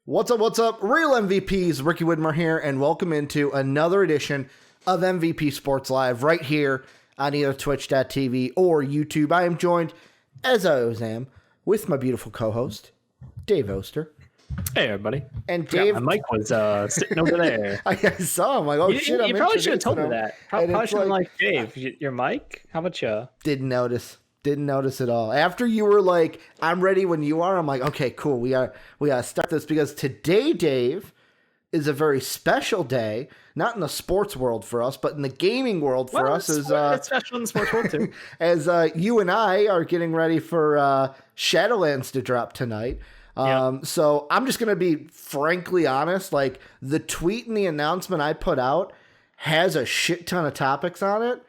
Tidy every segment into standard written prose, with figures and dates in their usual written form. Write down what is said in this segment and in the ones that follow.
What's up, what's up? Real MVPs, Ricky Widmer here, and welcome into another edition of MVP Sports Live right here on either twitch.tv or YouTube. I am joined, as I always am, with my beautiful co-host, Dave Oster. Hey, everybody. And Dave... My mic was sitting over there. I saw him, like, oh shit, You probably should have told me that. Probably should have like, Dave, your mic? How about you? Didn't notice at all. After you were like, I'm ready when you are, I'm like, okay, cool. We gotta start this because today, Dave, is a very special day, not in the sports world for us, but in the gaming world for us. It's special in the sports world too. As you and I are getting ready for Shadowlands to drop tonight. So I'm just going to be frankly honest, like the tweet and the announcement I put out has a shit ton of topics on it.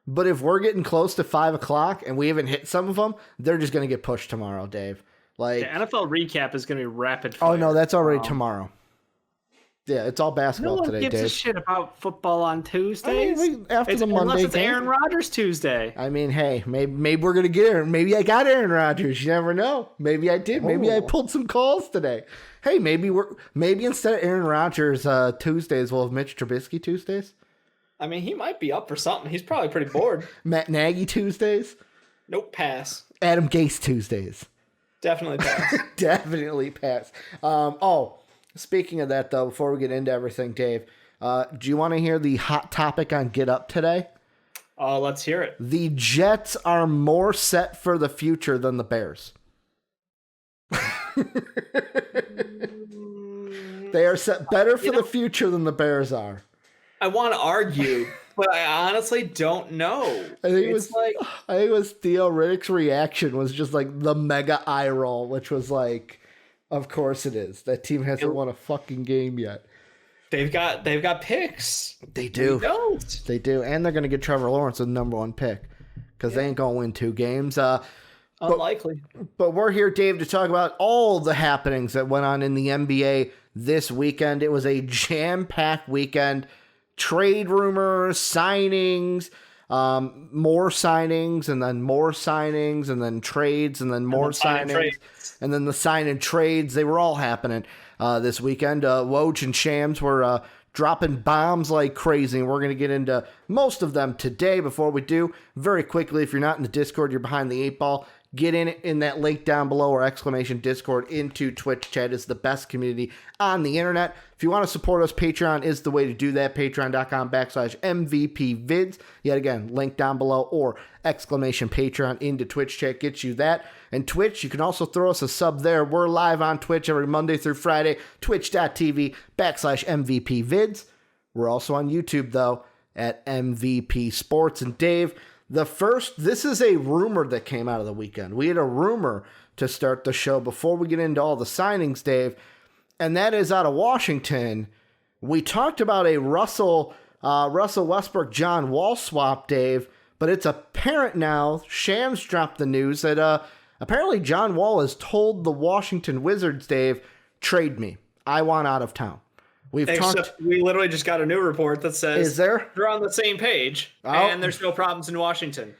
But if we're getting close to 5 o'clock and we haven't hit some of them, they're just going to get pushed tomorrow, Dave. Like the NFL recap is going to be rapid fire. Oh, no, that's already tomorrow. Yeah, it's all basketball today, Dave. No one gives a shit about football on Tuesdays. After the Monday unless it's game. Aaron Rodgers Tuesday. I mean, hey, maybe we're going to get Aaron. Maybe I got Aaron Rodgers. You never know. Maybe I did. Maybe I pulled some calls today. Hey, maybe instead of Aaron Rodgers Tuesdays, we'll have Mitch Trubisky Tuesdays. I mean, he might be up for something. He's probably pretty bored. Matt Nagy Tuesdays. Nope, pass. Adam Gase Tuesdays. Definitely pass. Definitely pass. Speaking of that, though, before we get into everything, Dave, do you want to hear the hot topic on Get Up today? Let's hear it. The Jets are more set for the future than the Bears. They are set better for the future than the Bears are. I want to argue, but I honestly don't know. I think it was Theo Riddick's reaction was just like the mega eye roll, which was like, of course it is. That team hasn't won a fucking game yet. They've got picks. They do. We don't. They do, and they're going to get Trevor Lawrence the number one pick because they ain't going to win 2 games. Unlikely. But we're here, Dave, to talk about all the happenings that went on in the NBA this weekend. It was a jam-packed weekend. Trade rumors, signings, more signings, and then more signings, and then trades, and then more signings, and then the sign and trades. They were all happening this weekend. Woj and Shams were dropping bombs like crazy, and we're going to get into most of them today. Before we do, very quickly, if you're not in the Discord, you're behind the 8 ball. Get in that link down below or exclamation Discord into Twitch chat. Is the best community on the internet. If you want to support us, Patreon is the way to do that. Patreon.com/MVPvids. Yet again, link down below or exclamation Patreon into Twitch chat gets you that. And Twitch, you can also throw us a sub there. We're live on Twitch every Monday through Friday. Twitch.tv/MVPvids. We're also on YouTube, though, at MVP Sports. And Dave, this is a rumor that came out of the weekend. We had a rumor to start the show before we get into all the signings, Dave, and that is out of Washington. We talked about a Russell Westbrook John Wall swap, Dave, but it's apparent now. Shams dropped the news that apparently John Wall has told the Washington Wizards, Dave, trade me. I want out of town. We literally just got a new report that says they're on the same page and there's no problems in Washington.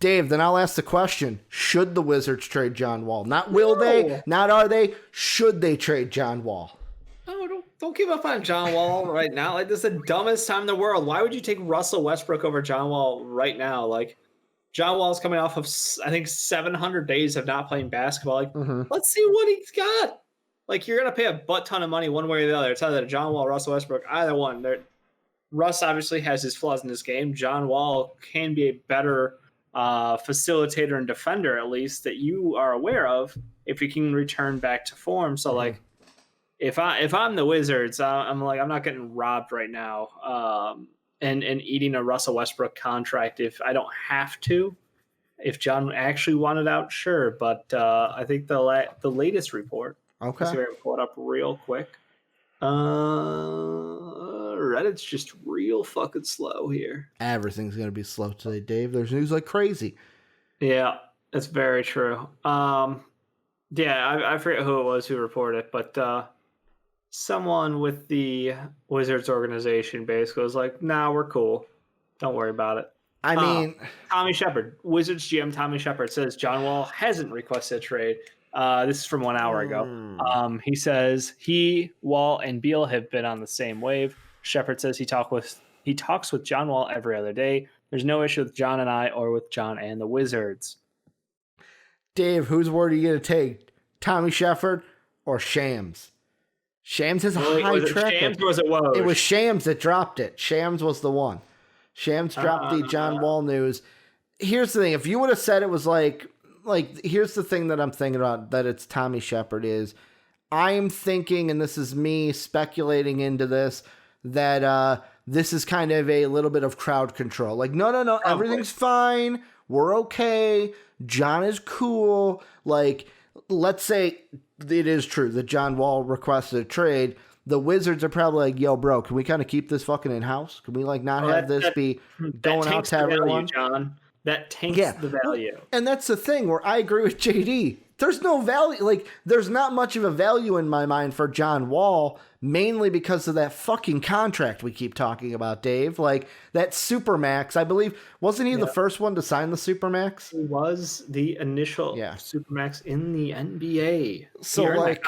Dave, then I'll ask the question, should the Wizards trade John Wall? Not will they, not are they, should they trade John Wall? No, don't give up on John Wall right now. Like, this is the dumbest time in the world. Why would you take Russell Westbrook over John Wall right now? Like, John Wall's coming off of, I think, 700 days of not playing basketball. Like, Let's see what he's got. Like, you're going to pay a butt ton of money one way or the other. It's either John Wall, Russell Westbrook, either one. Russ obviously has his flaws in his game. John Wall can be a better facilitator and defender, at least, that you are aware of, if he can return back to form. So, like, if I'm the Wizards, I'm not getting robbed right now and eating a Russell Westbrook contract if I don't have to. If John actually wanted out, sure. But I think the latest report, okay, so we're pull it up real quick. Reddit's just real fucking slow here. Everything's gonna be slow today, Dave. There's news like crazy. Yeah, that's very true. I forget who it was who reported it, but someone with the Wizards organization basically was like, "Nah, we're cool. Don't worry about it." I mean, Tommy Shepard, Wizards GM Tommy Shepard says John Wall hasn't requested a trade. This is from 1 hour ago. He says he, Wall, and Beal have been on the same wave. Shepard says he talks with John Wall every other day. There's no issue with John and I or with John and the Wizards. Dave, whose word are you going to take? Tommy Shepard or Shams? Shams has a high track record. Shams or was it Woj? It was Shams that dropped it. Shams was the one. Shams dropped the John Wall news. Here's the thing. If you would have said it was like here's the thing that I'm thinking about that it's Tommy Shepard is I'm thinking, and this is me speculating into this, that this is kind of a little bit of crowd control. Like, no, everything's fine. We're okay. John is cool. Like, let's say it is true that John Wall requested a trade. The Wizards are probably like, yo, bro, can we kind of keep this fucking in-house? Can we like not have this be going out to everyone? John. That tanks the value. And that's the thing where I agree with JD. There's no value. Like, there's not much of a value in my mind for John Wall, mainly because of that fucking contract we keep talking about, Dave. Like, that Supermax, I believe, wasn't he the first one to sign the Supermax? He was the initial Supermax in the NBA. So, like,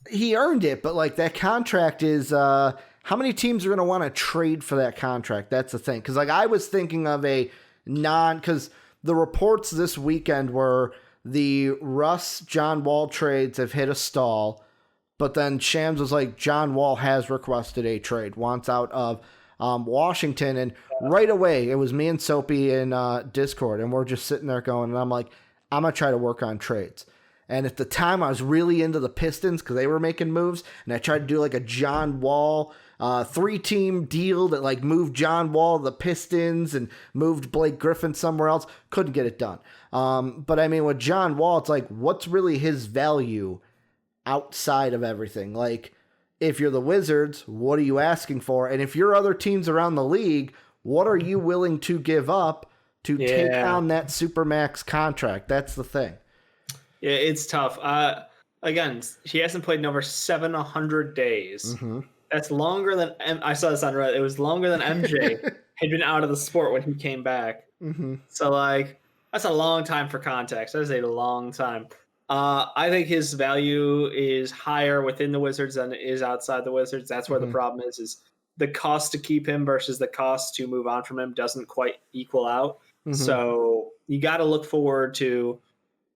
he earned it, but, like, that contract is, how many teams are going to want to trade for that contract? That's the thing. Because, like, I was thinking of because the reports this weekend were the Russ John Wall trades have hit a stall, but then Shams was like, John Wall has requested a trade, wants out of Washington, and right away it was me and Soapy in Discord, and we're just sitting there going, and I'm like, I'm gonna try to work on trades. And at the time I was really into the Pistons because they were making moves, and I tried to do like a John Wall 3-team deal that like moved John Wall to the Pistons and moved Blake Griffin somewhere else. Couldn't get it done. But I mean, with John Wall, it's like, what's really his value outside of everything? Like, if you're the Wizards, what are you asking for? And if you're other teams around the league, what are you willing to give up to take on that Supermax contract? That's the thing. Yeah, it's tough. Again, he hasn't played in over 700 days. Mm-hmm. That's longer than I saw this on Reddit. It was longer than MJ had been out of the sport when he came back. Mm-hmm. So, like, that's a long time for context. That is a long time. I think his value is higher within the Wizards than it is outside the Wizards. That's where the problem is the cost to keep him versus the cost to move on from him doesn't quite equal out. Mm-hmm. So you got to look forward to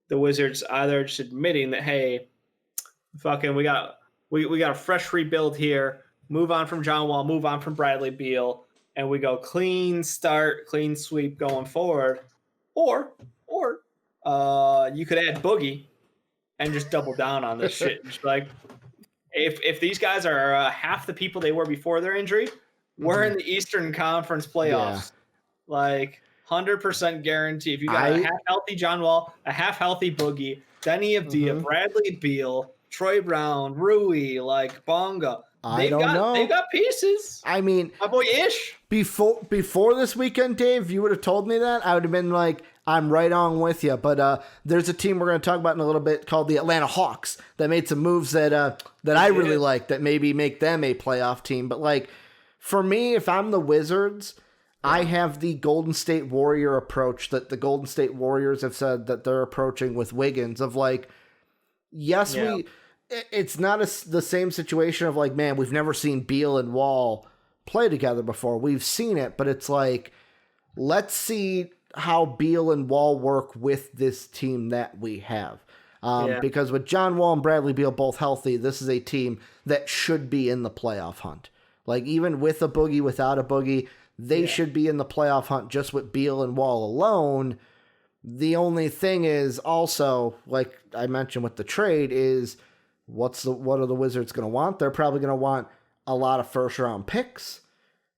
the Wizards either just admitting that, hey, fucking, we got a fresh rebuild here. Move on from John Wall, move on from Bradley Beal, and we go clean start, clean sweep going forward. Or you could add Boogie and just double down on this shit. Just like, if these guys are half the people they were before their injury, we're in the Eastern Conference playoffs. Yeah. Like, 100% guarantee. If you got a half healthy John Wall, a half healthy Boogie, Denny Avdia, Bradley Beal, Troy Brown, Rui, like Bonga. They've got pieces. I mean, my boy Ish. Before this weekend, Dave, if you would have told me that, I would have been like, I'm right on with you. But there's a team we're going to talk about in a little bit called the Atlanta Hawks that made some moves that I really like that maybe make them a playoff team. But like, for me, if I'm the Wizards, I have the Golden State Warrior approach that the Golden State Warriors have said that they're approaching with Wiggins of like, it's not the same situation of like, man, we've never seen Beal and Wall play together before. We've seen it, but it's like, let's see how Beal and Wall work with this team that we have. Because with John Wall and Bradley Beal both healthy, this is a team that should be in the playoff hunt. Like, even with a Boogie, without a Boogie, they should be in the playoff hunt just with Beal and Wall alone. The only thing is also, like I mentioned with the trade, is what are the Wizards going to want? They're probably going to want a lot of first-round picks.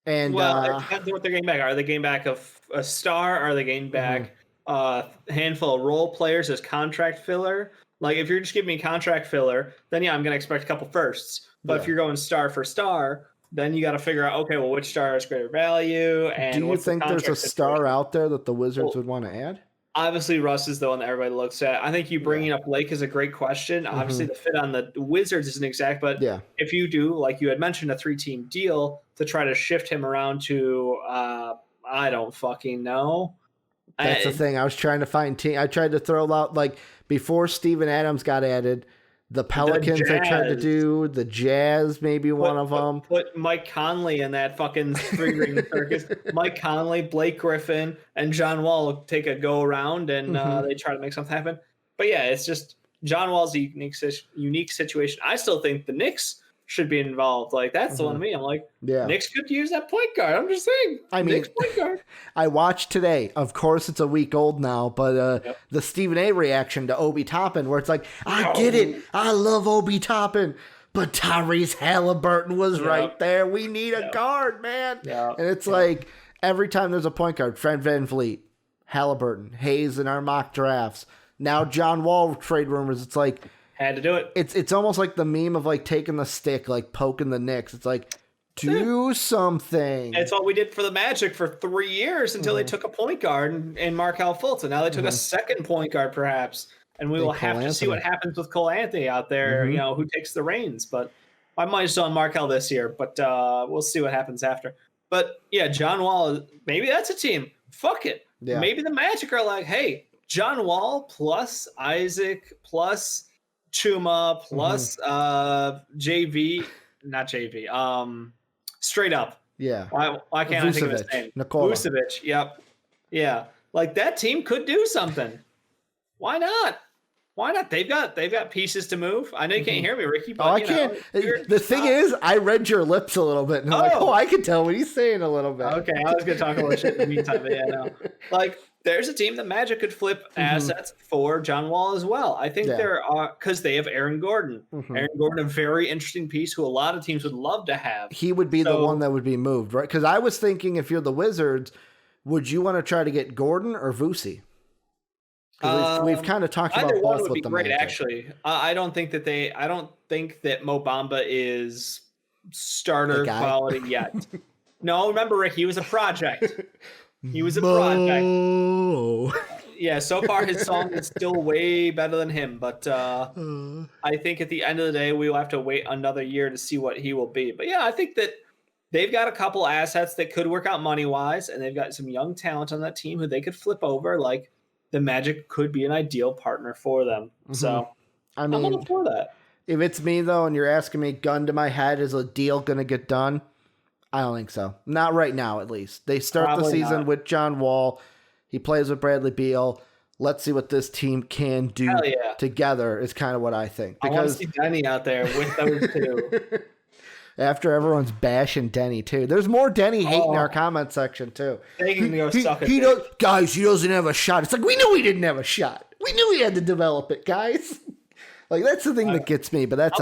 And it depends on what they're getting back. Are they getting back a star? Are they getting back a handful of role players as contract filler? Like, if you're just giving me contract filler, then I'm going to expect a couple firsts. But if you're going star for star, then you got to figure out, okay, well, which star has greater value? And do you think there's a star out there that the Wizards would want to add? Obviously, Russ is the one that everybody looks at. I think you bringing up Blake is a great question. Obviously, the fit on the Wizards isn't exact, but if you do, like you had mentioned, a 3-team deal to try to shift him around to, I don't fucking know, That's the thing. I was trying to find team. I tried to throw out, like, before Steven Adams got added, the Pelicans I tried to do, the Jazz, maybe one of them. Put Mike Conley in that fucking three-ring circus. Mike Conley, Blake Griffin, and John Wall take a go around, and they try to make something happen. But yeah, it's just John Wall's a unique situation. I still think the Knicks should be involved. Like, that's the one to me. I'm like, Knicks could use that point guard. I'm just saying. I mean, Knicks point guard. I watched today. Of course, it's a week old now, but the Stephen A reaction to Obi Toppin, where it's like, I get it. I love Obi Toppin, but Tyrese Halliburton was right there. We need a guard, man. And it's like, every time there's a point guard, Fred VanVleet, Halliburton, Hayes in our mock drafts, now John Wall trade rumors, it's like, had to do it. It's almost like the meme of, like, taking the stick, like poking the Knicks. It's like, do something. It's what we did for the Magic for 3 years until they took a point guard in Markelle Fultz. And now they took a second point guard, perhaps. And we will have to see what happens with Cole Anthony out there, you know, who takes the reins. But I might still on Markelle this year, but we'll see what happens after. But yeah, John Wall, maybe that's a team. Fuck it. Yeah. Maybe the Magic are like, hey, John Wall plus Isaac plus Chuma plus JV, not JV, straight up. Yeah. Why can't I think of his name? Vucevic. Yep. Yeah. Like, that team could do something. Why not? Why not? They've got pieces to move. I know you can't hear me, Ricky. But, I can't. The thing is, I read your lips a little bit, and I'm like, I can tell what he's saying a little bit. Okay, I was gonna talk about shit in the meantime, but yeah, no. Like, there's a team that Magic could flip assets for John Wall as well. I think there are, because they have Aaron Gordon. Aaron Gordon, a very interesting piece who a lot of teams would love to have. He would be the one that would be moved, right? Because I was thinking, if you're the Wizards, would you want to try to get Gordon or Vuce? We've kind of talked about both with the Magic. Actually, I don't think that Mo Bamba is starter quality yet. No, remember, Rick, he was a project. He was a project. Yeah, so far his song is still way better than him, but I think at the end of the day, we will have to wait another year to see what he will be. But yeah, I think that they've got a couple assets that could work out money-wise, and they've got some young talent on that team who they could flip over. Like, the Magic could be an ideal partner for them. So I mean, I'm all for that. If it's me, though, and you're asking me, gun to my head, is a deal going to get done? I don't think so. Not right now, at least. They start the season with John Wall. He plays with Bradley Beal. Let's see what this team can do together is kind of what I think. Because I want to see Denny out there with those two. After everyone's bashing Denny, too. There's more Denny hate in our comment section, too. They can go suck it. Guys, he doesn't have a shot. It's like, we knew he didn't have a shot. We knew he had to develop it, guys. Like, that's the thing that gets me, but that's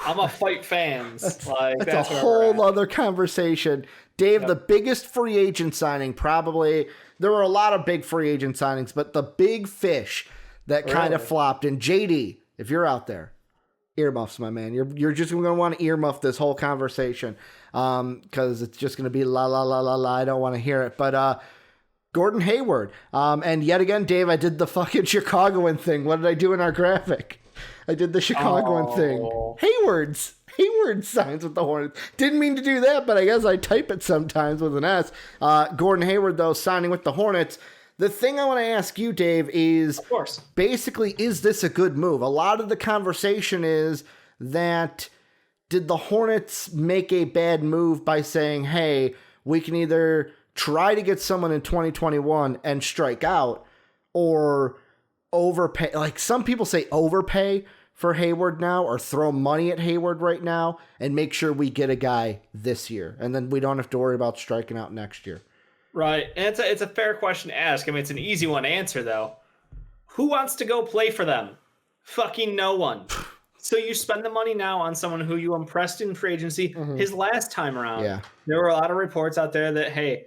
I'm a fight fans. That's a whole other conversation. Dave, the biggest free agent signing probably, there were a lot of big free agent signings, but the big fish that kind of flopped, and JD, if you're out there, earmuffs, my man. You're just going to want to earmuff this whole conversation because it's just going to be la, la, la, la, la. I don't want to hear it. But Gordon Hayward. And yet again, Dave, I did the fucking Chicagoan thing. What did I do in our graphic? I did the Chicagoan thing. Hayward signs with the Hornets. Didn't mean to do that, but I guess I type it sometimes with an S. Gordon Hayward, though, signing with the Hornets. The thing I want to ask you, Dave, is basically, is this a good move? A lot of the conversation is that did the Hornets make a bad move by saying, hey, we can either try to get someone in 2021 and strike out or overpay? Like, some people say overpay for Hayward now or throw money at Hayward right now and make sure we get a guy this year. And then we don't have to worry about striking out next year. Right. And it's a fair question to ask. I mean, it's an easy one to answer, though. Who wants to go play for them? Fucking no one. So you spend the money now on someone who you impressed in free agency his last time around. Yeah. There were a lot of reports out there that, hey,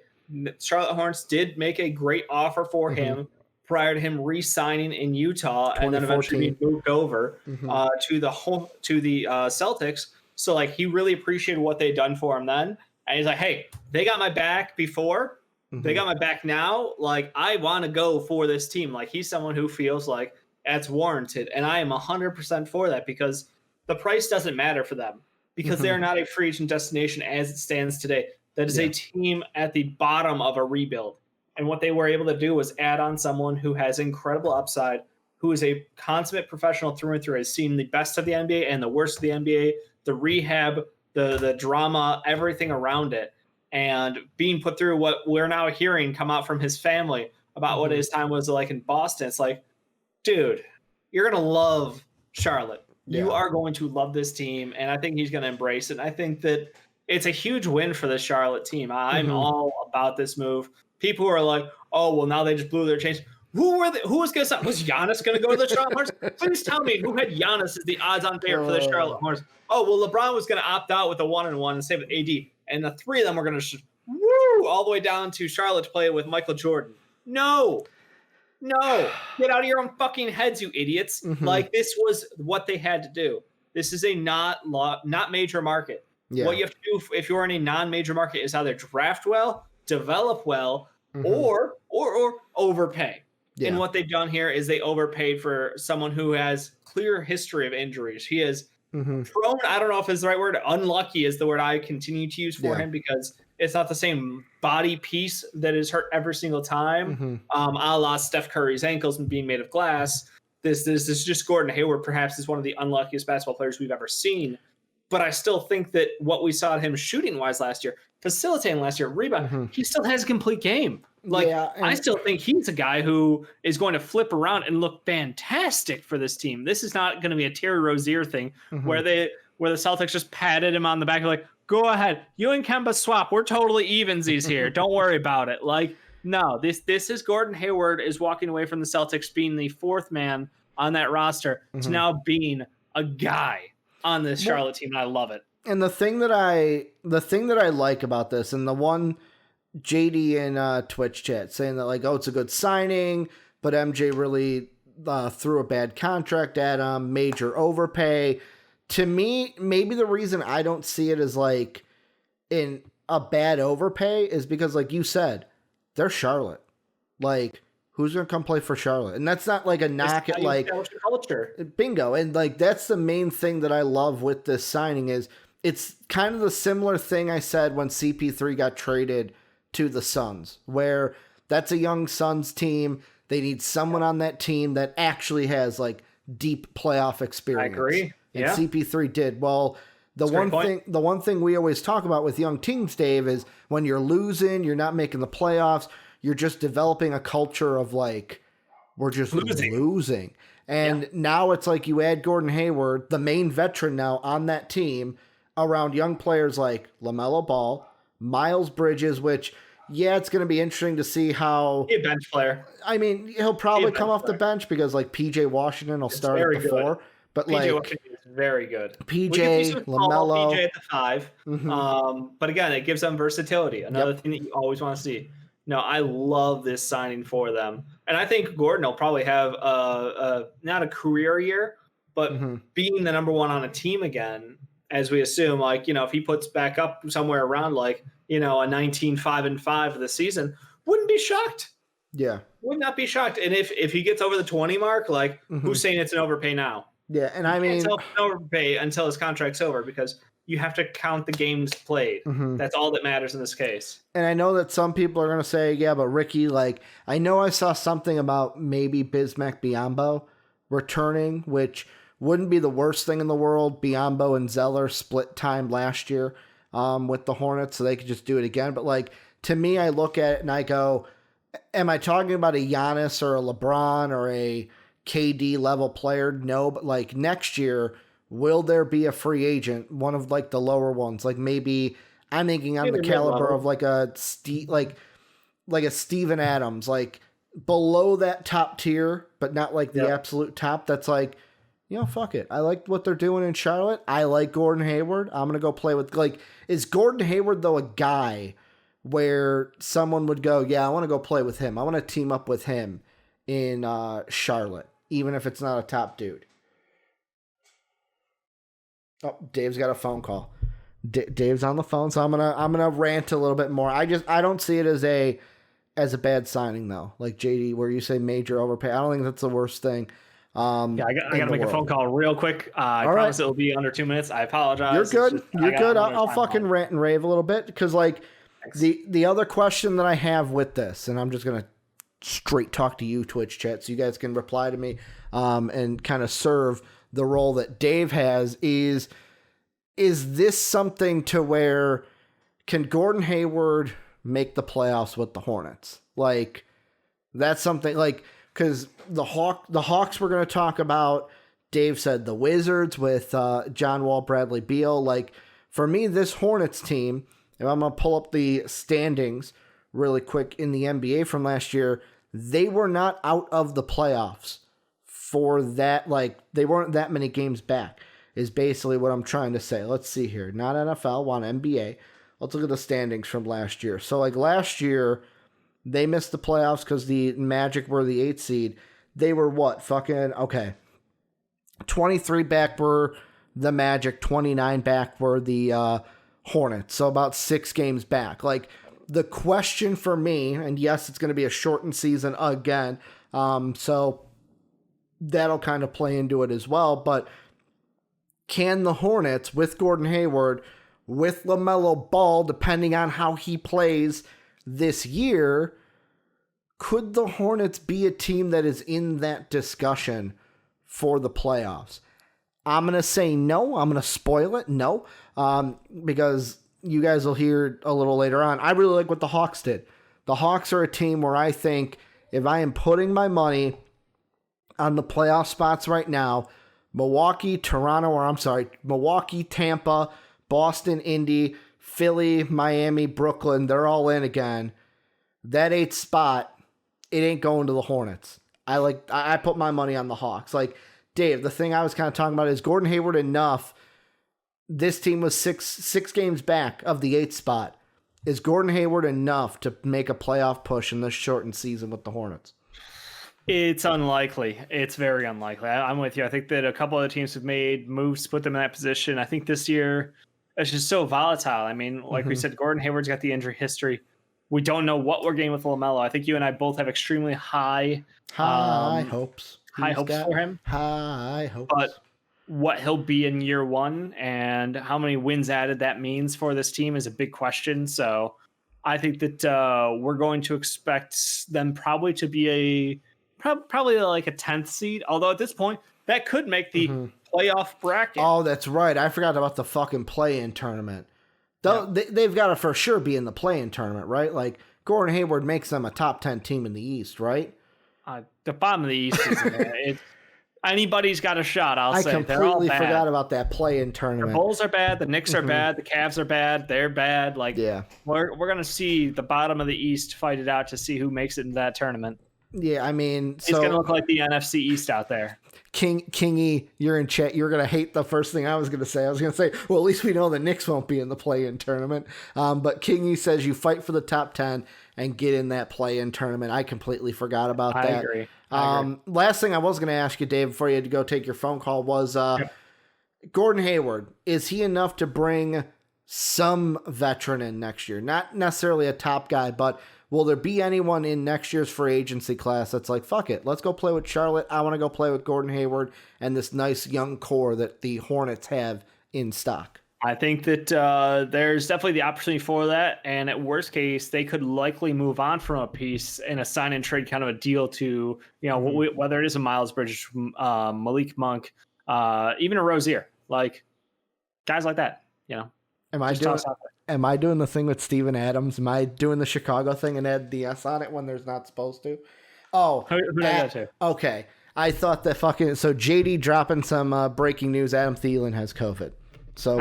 Charlotte Hornets did make a great offer for him prior to him re-signing in Utah and then eventually being moved over to the Celtics. So, like, he really appreciated what they'd done for him then. And he's like, hey, they got my back before. They got my back now. Like, I want to go for this team. Like, he's someone who feels like that's warranted. And I am 100% for that because the price doesn't matter for them because they're not a free agent destination as it stands today. That is a team at the bottom of a rebuild. And what they were able to do was add on someone who has incredible upside, who is a consummate professional through and through, has seen the best of the NBA and the worst of the NBA, the rehab, the drama, everything around it, and being put through what we're now hearing come out from his family about what his time was like in Boston. It's like, dude, you're going to love Charlotte. Yeah. You are going to love this team, and I think he's going to embrace it. And I think that it's a huge win for the Charlotte team. I'm all about this move. People who are like, oh, well, now they just blew their chains. Who was going to was Giannis going to go to the Charlotte Hornets? Please tell me who had Giannis as the odds-on favorite for the Charlotte Hornets. Oh, well, LeBron was going to opt out with a 1-1 and stay with AD, and the three of them were going to all the way down to Charlotte to play with Michael Jordan. No, get out of your own fucking heads, you idiots. Like, this was what they had to do. This is a not major market. Yeah. What you have to do if you're in a non-major market is either draft well, develop well, or overpay. Yeah. And what they've done here is they overpaid for someone who has clear history of injuries. He is prone, I don't know if it's the right word, unlucky is the word I continue to use for him, because it's not the same body piece that is hurt every single time. A la Steph Curry's ankles being made of glass. This is just Gordon Hayward perhaps is one of the unluckiest basketball players we've ever seen. But I still think that what we saw him shooting-wise last year, facilitating last year, rebound, he still has a complete game. Like, I still think he's a guy who is going to flip around and look fantastic for this team. This is not going to be a Terry Rozier thing where the Celtics just patted him on the back, like, go ahead, you and Kemba swap. We're totally evensies here. Don't worry about it. Like, no, this is Gordon Hayward is walking away from the Celtics being the fourth man on that roster to now being a guy on this Charlotte team, and I love it. And the thing that I like about this, and the one JD in Twitch chat saying that, like, oh, it's a good signing, but MJ really threw a bad contract at him, major overpay. To me, maybe the reason I don't see it as like in a bad overpay is because, like you said, they're Charlotte. Like, who's going to come play for Charlotte? And that's not like a knock at like culture. Bingo. And like, that's the main thing that I love with this signing is it's kind of the similar thing I said when CP3 got traded to the Suns, where that's a young Suns team. They need someone on that team that actually has like deep playoff experience. I agree. And CP3 did. Well, the one thing we always talk about with young teams, Dave, is when you're losing, you're not making the playoffs, you're just developing a culture of like, we're just losing. And now it's like you add Gordon Hayward, the main veteran now on that team, around young players like LaMelo Ball, Miles Bridges, which, it's going to be interesting to see how... He's a bench player. I mean, he'll probably come off the bench because like PJ Washington will start at the 4. But PJ like Washington is very good. PJ, LaMelo. PJ at the 5. But again, it gives them versatility. Another thing that you always want to see. No, I love this signing for them. And I think Gordon will probably have not a career year, but being the number one on a team again, as we assume, like, if he puts back up somewhere around like, a 19-5-5 for the season, wouldn't be shocked. Yeah. Would not be shocked. And if he gets over the 20 mark, like, who's saying it's an overpay now? Yeah, and I mean... It's an overpay until his contract's over because you have to count the games played. That's all that matters in this case. And I know that some people are going to say, yeah, but Ricky, like, I know I saw something about maybe Bismack Biyombo returning, which wouldn't be the worst thing in the world. Biyombo and Zeller split time last year with the Hornets, so they could just do it again. But, like, to me, I look at it and I go, am I talking about a Giannis or a LeBron or a KD level player? No, but, like, next year, will there be a free agent, one of like the lower ones? Like maybe I'm thinking on the caliber of like a like a Steven Adams, like below that top tier, but not like the absolute top. That's like, fuck it. I like what they're doing in Charlotte. I like Gordon Hayward. I'm gonna go play with like. Is Gordon Hayward though a guy where someone would go, yeah, I want to go play with him. I want to team up with him in Charlotte, even if it's not a top dude. Oh, Dave's got a phone call. Dave's on the phone, so I'm gonna rant a little bit more. I don't see it as a bad signing though. Like JD, where you say major overpay, I don't think that's the worst thing. I gotta make a phone call real quick. I promise it'll be under 2 minutes. I apologize. You're good. You're good. I'll fucking rant and rave a little bit because like The other question that I have with this, and I'm just going to straight talk to you, Twitch chat, so you guys can reply to me and kind of serve the role that Dave has, is this something to where can Gordon Hayward make the playoffs with the Hornets? Like, that's something, like, because the Hawks we're going to talk about, Dave said the Wizards with John Wall, Bradley Beal. Like, for me, this Hornets team, if I'm going to pull up the standings really quick in the NBA from last year, they were not out of the playoffs for that. Like, they weren't that many games back, is basically what I'm trying to say. Let's see here. Not NFL, want NBA. Let's look at the standings from last year. So, like, last year, they missed the playoffs because the Magic were the 8th seed. They were what? Fucking, okay. 23 back were the Magic, 29 back were the Hornets. So about 6 games back. Like, the question for me, and yes, it's going to be a shortened season again, so that'll kind of play into it as well, but can the Hornets, with Gordon Hayward, with LaMelo Ball, depending on how he plays this year, could the Hornets be a team that is in that discussion for the playoffs? I'm going to say no. I'm going to spoil it. No. Because you guys will hear a little later on. I really like what the Hawks did. The Hawks are a team where I think if I am putting my money on the playoff spots right now, Milwaukee, Tampa, Boston, Indy, Philly, Miami, Brooklyn, they're all in again. That 8th spot, it ain't going to the Hornets. I put my money on the Hawks. Like, Dave, the thing I was kind of talking about is Gordon Hayward enough. This team was six games back of the 8th spot. Is Gordon Hayward enough to make a playoff push in this shortened season with the Hornets? It's unlikely. It's very unlikely. I'm with you. I think that a couple of teams have made moves to put them in that position. I think this year it's just so volatile. I mean, like we said, Gordon Hayward's got the injury history. We don't know what we're getting with LaMelo. I think you and I both have extremely high hopes. High hopes for him. High hopes. But what he'll be in year one and how many wins added that means for this team is a big question. So I think that we're going to expect them probably to be probably like a 10th seed. Although at this point, that could make the playoff bracket. Oh, that's right. I forgot about the fucking play-in tournament. They've got to for sure be in the play-in tournament, right? Like, Gordon Hayward makes them a top 10 team in the East, right? The bottom of the East is anybody's got a shot, I completely forgot about that play-in tournament. The Bulls are bad. The Knicks are bad. The Cavs are bad. They're bad. Like, we're going to see the bottom of the East fight it out to see who makes it into that tournament. Yeah, I mean, it's going to look like the NFC East out there. Kingy, you're in chat. You're going to hate the first thing I was going to say. I was going to say, well, at least we know the Knicks won't be in the play-in tournament. But Kingy says you fight for the top 10 and get in that play-in tournament. I completely forgot about that. I agree. Last thing I was going to ask you, Dave, before you had to go take your phone call was Gordon Hayward. Is he enough to bring some veteran in next year? Not necessarily a top guy, but will there be anyone in next year's free agency class that's like, fuck it, let's go play with Charlotte. I want to go play with Gordon Hayward and this nice young core that the Hornets have in stock? I think that there's definitely the opportunity for that. And at worst case, they could likely move on from a piece in a sign and trade kind of a deal to, whether it is a Miles Bridges, Malik Monk, even a Rozier, like guys like that, Am I doing the thing with Steven Adams? Am I doing the Chicago thing and add the S on it when there's not supposed to? Oh, who did I go to? Okay. I thought that so JD dropping some breaking news. Adam Thielen has COVID. So,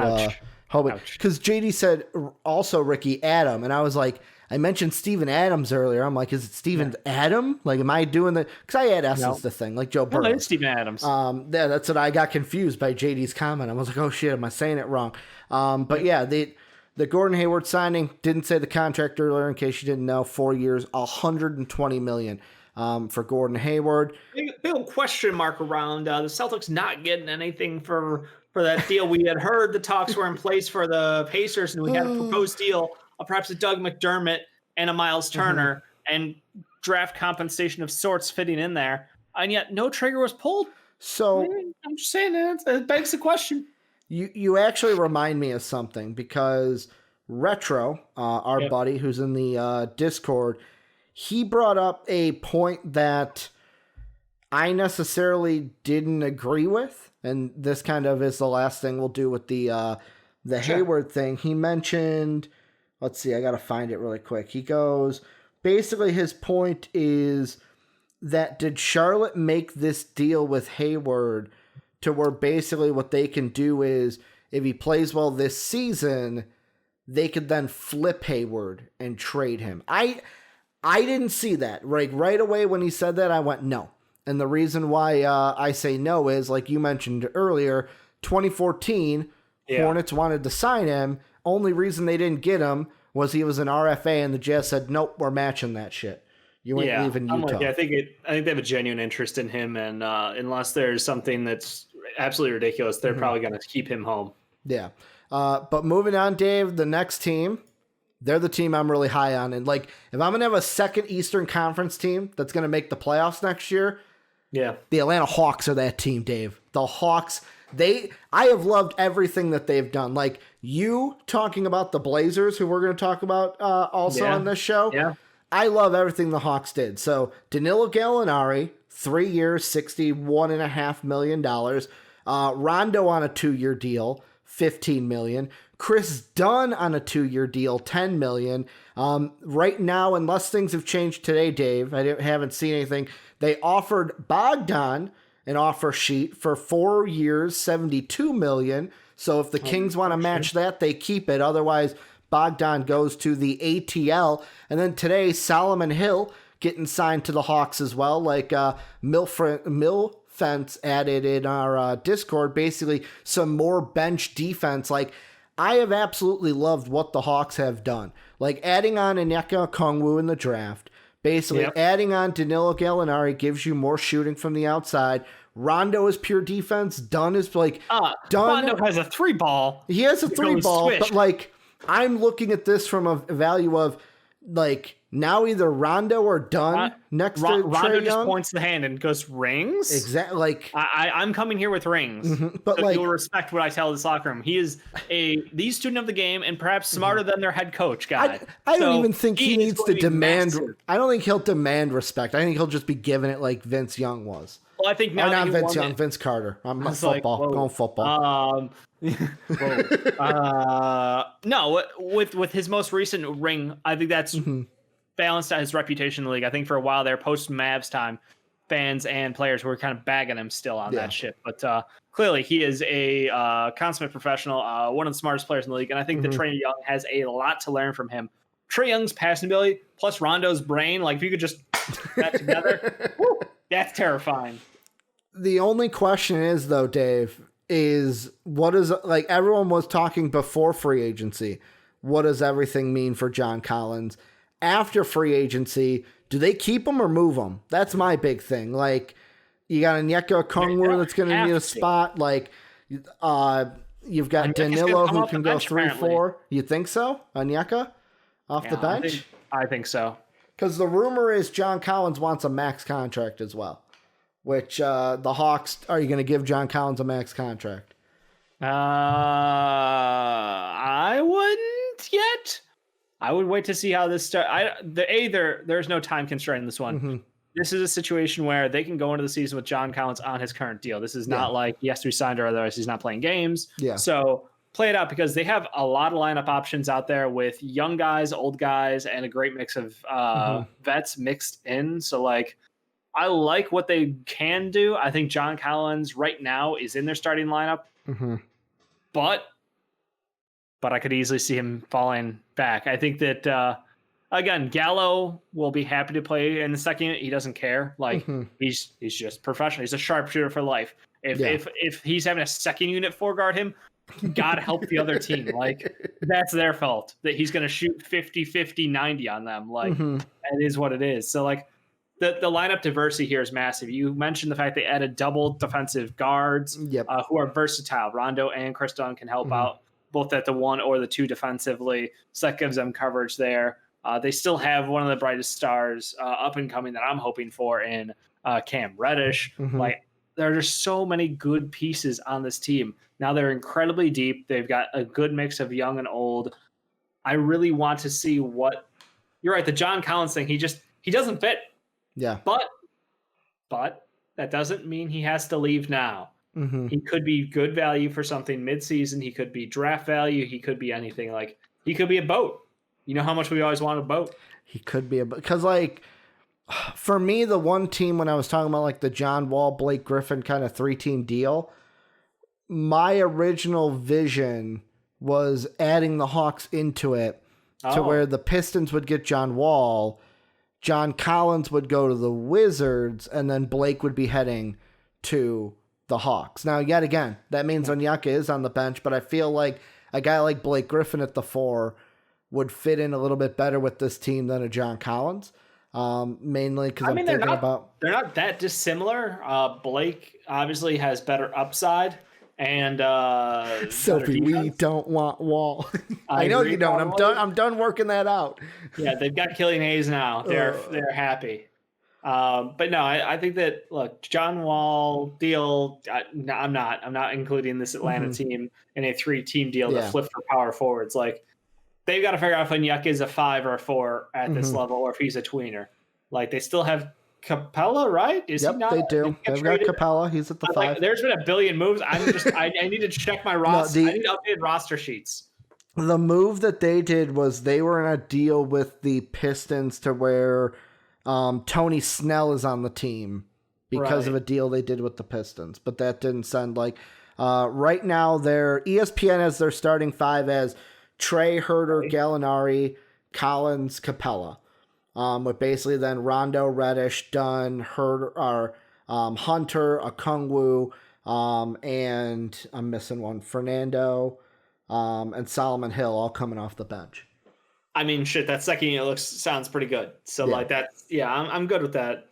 because JD said also Ricky Adam, and I was like, I mentioned Steven Adams earlier. I'm like, is it Steven Adam? Like, am I doing because I had S's the thing, like Joe Burrow. No, it's Steven Adams. That's what I got confused by JD's comment. I was like, oh shit, am I saying it wrong? But yeah, the Gordon Hayward signing, didn't say the contract earlier in case you didn't know, 4 years, $120 million for Gordon Hayward. Big question mark around the Celtics not getting anything for that deal. We had heard the talks were in place for the Pacers, and we had a proposed deal of perhaps a Doug McDermott and a Miles Turner and draft compensation of sorts fitting in there, and yet no trigger was pulled. So I'm just saying it begs the question. You actually remind me of something, because Retro, our buddy who's in the Discord, he brought up a point that I necessarily didn't agree with, and this kind of is the last thing we'll do with the Hayward thing. He mentioned, let's see, I got to find it really quick. He goes, basically his point is that did Charlotte make this deal with Hayward to where basically what they can do is if he plays well this season, they could then flip Hayward and trade him. I didn't see that. Right away when he said that, I went, no. And the reason why I say no is, like you mentioned earlier, 2014, Hornets wanted to sign him. Only reason they didn't get him was he was an RFA, and the Jazz said, nope, we're matching that shit. You ain't leaving Utah. I think they have a genuine interest in him, and unless there's something that's absolutely ridiculous, they're probably going to keep him home. Yeah. But moving on, Dave, the next team, they're the team I'm really high on. And, like, if I'm going to have a second Eastern Conference team that's going to make the playoffs next year, the Atlanta Hawks are that team, Dave. The Hawks, I have loved everything that they've done. Like, you talking about the Blazers, who we're going to talk about also on this show. Yeah. I love everything the Hawks did. So, Danilo Gallinari, 3 years, $61.5 million. Rondo on a 2-year deal, $15 million. Chris Dunn on a 2-year deal, $10 million. Right now, unless things have changed today, Dave, I haven't seen anything. They offered Bogdan an offer sheet for 4 years, $72 million. So if the Kings want to match that, they keep it. Otherwise, Bogdan goes to the ATL. And then today, Solomon Hill getting signed to the Hawks as well. Like Milfence added in our Discord, basically some more bench defense. Like, I have absolutely loved what the Hawks have done. Like, adding on Onyeka Okongwu in the draft. Basically, adding on Danilo Gallinari gives you more shooting from the outside. Rondo is pure defense. Dunn is like... Rondo has a 3-ball. He has a 3-ball, but, like, I'm looking at this from a value of, like, now either Rondo or Dunn next to Trae Young. Rondo just points the hand and goes, rings? Exactly. Like, I'm coming here with rings. But so like, you'll respect what I tell this locker room. He is the student of the game and perhaps smarter than their head coach guy. I don't even think he needs to demand. I don't think he'll demand respect. I think he'll just be giving it like Vince Young was. Well, I think now not Vince Young, Vince Carter. I'm football. Like, going football. No, with his most recent ring, I think that's balanced out his reputation in the league. I think for a while there, post Mavs time, fans and players were kind of bagging him still on that shit. But clearly, he is a consummate professional, one of the smartest players in the league, and I think that Trae Young has a lot to learn from him. Trae Young's passing ability plus Rondo's brain, like if you could just put that together, that's terrifying. The only question is, though, Dave, is what is, like, everyone was talking before free agency. What does everything mean for John Collins? After free agency, do they keep him or move him? That's my big thing. Like, you got Onyeka Okongwu that's going to need a spot. Like, you've got Danilo who can go 3-4. You think so? Onyeka off the bench? I think so. Because the rumor is John Collins wants a max contract as well. Which the Hawks, are you going to give John Collins a max contract? I wouldn't yet. I would wait to see how this starts. There's no time constraint in this one. This is a situation where they can go into the season with John Collins on his current deal. This is not like he has to be signed or otherwise he's not playing games. Yeah. So play it out because they have a lot of lineup options out there with young guys, old guys, and a great mix of vets mixed in. So, like, I like what they can do. I think John Collins right now is in their starting lineup, but I could easily see him falling back. I think that, again, Gallo will be happy to play in the second unit. He doesn't care. Like, he's just professional. He's a sharpshooter for life. If he's having a second unit foreguard him, God help the other team. Like, that's their fault that he's going to shoot 50, 50, 90 on them. Like, that is what it is. So, like, the lineup diversity here is massive. You mentioned the fact they added double defensive guards who are versatile. Rondo and Chris Dunn can help out both at the 1 or the 2 defensively. So that gives them coverage there. They still have one of the brightest stars up and coming that I'm hoping for in Cam Reddish. Like, there are just so many good pieces on this team. Now they're incredibly deep. They've got a good mix of young and old. I really want to see what you're right. The John Collins thing, he doesn't fit. Yeah. But that doesn't mean he has to leave now. Mm-hmm. He could be good value for something mid-season. He could be draft value. He could be anything. Like, he could be a boat. You know how much we always want a boat? He could be because, like, for me, the one team when I was talking about, like, the John Wall, Blake Griffin kind of 3-team deal, my original vision was adding the Hawks into it to where the Pistons would get John Wall, John Collins would go to the Wizards, and then Blake would be heading to the Hawks. Now, yet again, that means Onyeka is on the bench, but I feel like a guy like Blake Griffin at the 4 would fit in a little bit better with this team than a John Collins. Mainly because they're not that dissimilar. Blake obviously has better upside and Sophie, we don't want Wall. I know you don't. I'm done working that out. Yeah, they've got Killian Hayes now. They're happy. But no, I think that, look, John Wall deal. I'm not including this Atlanta team in a 3-team deal to flip for power forwards. Like, they've got to figure out if Onyeka is a 5 or a 4 at this level, or if he's a tweener. Like, they still have Capella, right? Is he not? They do. They've got Capella. He's at the 5. Like, there's been a billion moves. I need to check my roster. I need to update roster sheets. The move that they did was they were in a deal with the Pistons to where Tony Snell is on the team because of a deal they did with the Pistons. But that didn't sound like... right now, their ESPN has their starting 5 as Trey, Herter, Gallinari, Collins, Capella. With basically then Rondo, Reddish, Dunn, Hunter, Okongwu, and I'm missing one, Fernando, and Solomon Hill all coming off the bench. I mean, shit, that second unit sounds pretty good. So, like, I'm good with that.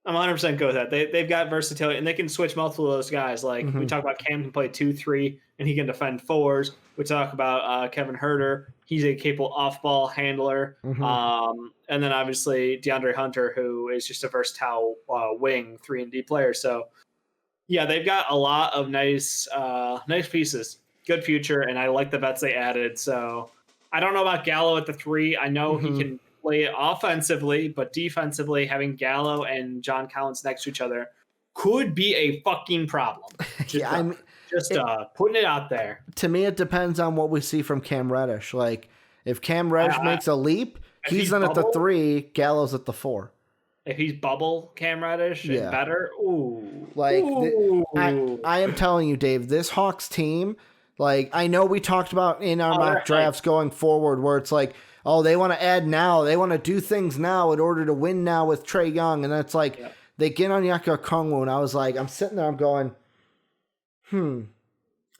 I'm 100% good with that. They've got versatility, and they can switch multiple of those guys. Like, we talk about Cam can play 2-3, and he can defend 4s. We talk about Kevin Herter. He's a capable off-ball handler. And then, obviously, DeAndre Hunter, who is just a versatile wing 3-and-D player. So, yeah, they've got a lot of nice pieces. Good future, and I like the vets they added. So, I don't know about Gallo at the 3. I know he can play offensively, but defensively, having Gallo and John Collins next to each other could be a fucking problem. Just putting it out there. To me, it depends on what we see from Cam Reddish. Like, if Cam Reddish makes a leap, he's in at the 3, Gallo's at the 4. If he's bubble Cam Reddish and better, I am telling you, Dave, this Hawks team, like, I know we talked about in our mock drafts going forward where it's like, oh, they want to add now. They want to do things now in order to win now with Trae Young. And that's like, they get on Onyeka Okongwu, and I was like, I'm sitting there, I'm going,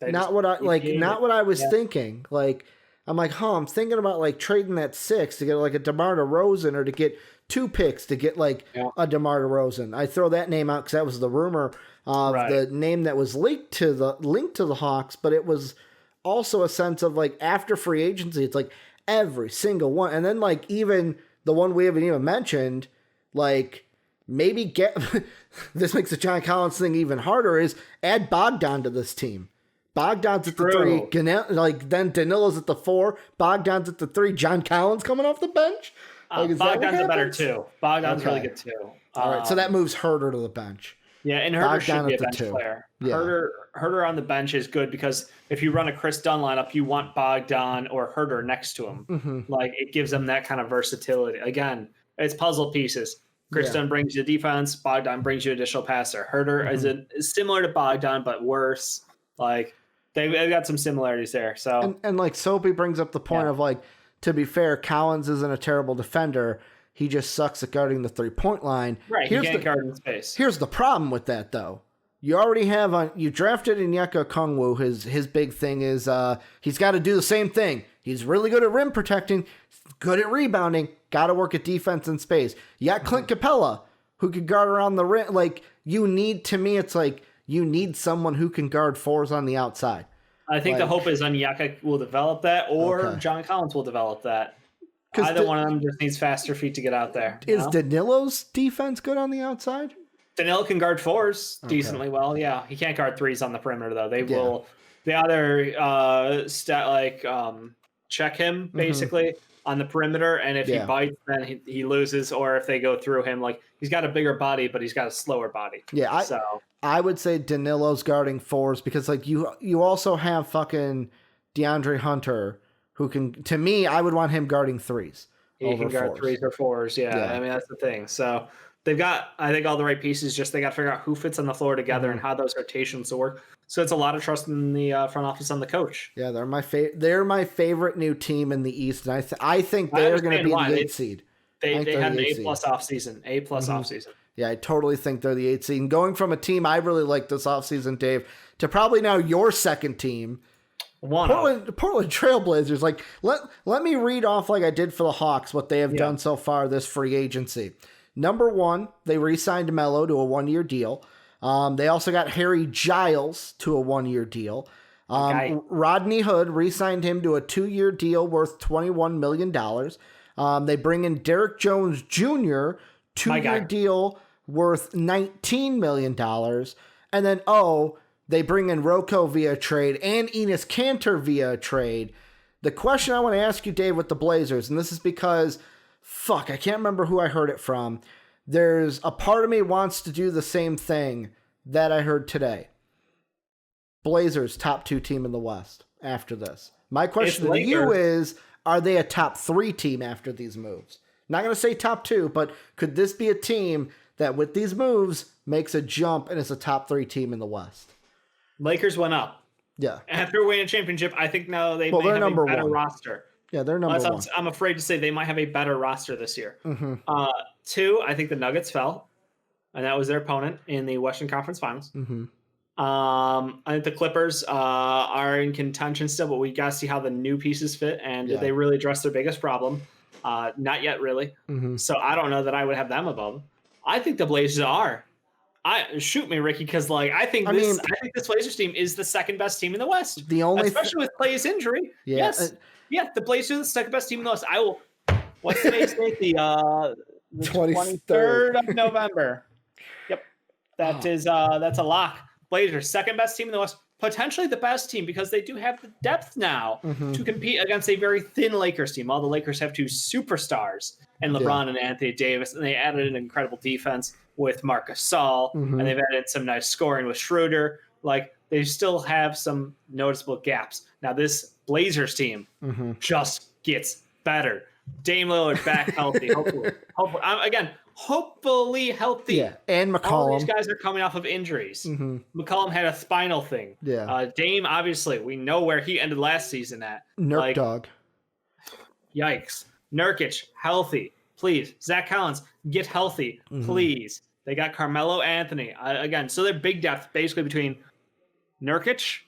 not what I was thinking. Like, I'm like, I'm thinking about, like, trading that 6 to get, like, a DeMar DeRozan, or to get 2 picks to get, like, a DeMar DeRozan. I throw that name out because that was the rumor of the name that was linked to the Hawks, but it was also a sense of, like, after free agency, it's like, every single one. And then, like, even the one we haven't even mentioned, like, maybe get this makes the John Collins thing even harder, is add Bogdan to this team. Bogdan's at the 3, like, then Danilo's at the 4, Bogdan's at the 3, John Collins coming off the bench. Like, Bogdan's a better 2. Bogdan's really good too. All right, so that moves Herter to the bench. Yeah, and Herter should be a bench player. Yeah. Herter on the bench is good because if you run a Chris Dunn lineup, you want Bogdan or Herter next to him. Like, it gives them that kind of versatility. Again, it's puzzle pieces. Chris Dunn brings you defense. Bogdan brings you additional passer. Herter is similar to Bogdan, but worse. Like, they've got some similarities there. So and like Soapy brings up the point of, like, to be fair, Collins isn't a terrible defender. He just sucks at guarding the 3-point line. Right, he can't guard in space. Here's the problem with that, though. You already have you drafted Onyeka Okongwu. His big thing is he's got to do the same thing. He's really good at rim protecting, good at rebounding, got to work at defense and space. You got Clint Capella, who could guard around the rim. Like, to me, it's like you need someone who can guard 4s on the outside. I think the hope is Onyeka will develop that, or John Collins will develop that. Either one of them just needs faster feet to get out there. Is Danilo's defense good on the outside? Danilo can guard 4s decently well. Yeah, he can't guard 3s on the perimeter though. They will. They either check him basically on the perimeter, and if he bites, then he loses. Or if they go through him, like he's got a bigger body, but he's got a slower body. Yeah, I would say Danilo's guarding fours because like you also have fucking DeAndre Hunter who can. To me, I would want him guarding threes. He can guard threes or fours. Yeah, I mean that's the thing. So they've got, I think, all the right pieces. Just they got to figure out who fits on the floor together and how those rotations will work. So it's a lot of trust in the front office on the coach. Yeah, they're my favorite new team in the East, and I think they're going to be the 8th seed. They had an A+ offseason. A+ offseason. Yeah, I totally think they're the 8th seed. And going from a team I really liked this offseason, Dave, to probably now your second team, Portland Trailblazers. Like let me read off like I did for the Hawks what they have done so far this free agency. Number 1, they re-signed Melo to a 1-year deal. They also got Harry Giles to a 1-year deal. Rodney Hood re-signed him to a 2-year deal worth $21 million. They bring in Derek Jones Jr., 2-year deal worth $19 million. And then, they bring in Rocco via trade and Enes Kanter via trade. The question I want to ask you, Dave, with the Blazers, and this is because, I can't remember who I heard it from. There's a part of me wants to do the same thing that I heard today. Blazers, top 2 team in the West after this. My question to you is, are they a top 3 team after these moves? Not going to say top 2, but could this be a team that with these moves makes a jump and is a top 3 team in the West? Lakers went up. Yeah. After winning a championship, I think now they may have a better roster. Yeah, they're number 1. I'm afraid to say they might have a better roster this year. 2, I think the Nuggets fell, and that was their opponent in the Western Conference Finals. I think the Clippers are in contention still, but we got to see how the new pieces fit, and did they really address their biggest problem? Not yet, really. So I don't know that I would have them above them. I think the Blazers are. Shoot me, Ricky, because I think this Blazers team is the second best team in the West. Especially with Clay's injury. Yeah. Yes. The Blazers are the second best team in the West. I will. What's today's date? The 23rd of November. Yep. That's a lock. Blazers, second best team in the West. Potentially the best team because they do have the depth now to compete against a very thin Lakers team. All the Lakers have 2 superstars and LeBron and Anthony Davis, and they added an incredible defense with Marc Gasol, and they've added some nice scoring with Schroeder. They still have some noticeable gaps. Now this Blazers team just gets better. Dame Lillard back healthy, hopefully healthy. Yeah, and McCollum. All these guys are coming off of injuries. McCollum had a spinal thing. Yeah. Dame, obviously, we know where he ended last season at. Nurk dog. Yikes. Nurkic, healthy. Please. Zach Collins, get healthy. Please. They got Carmelo Anthony. So they're big depth basically between Nurkic,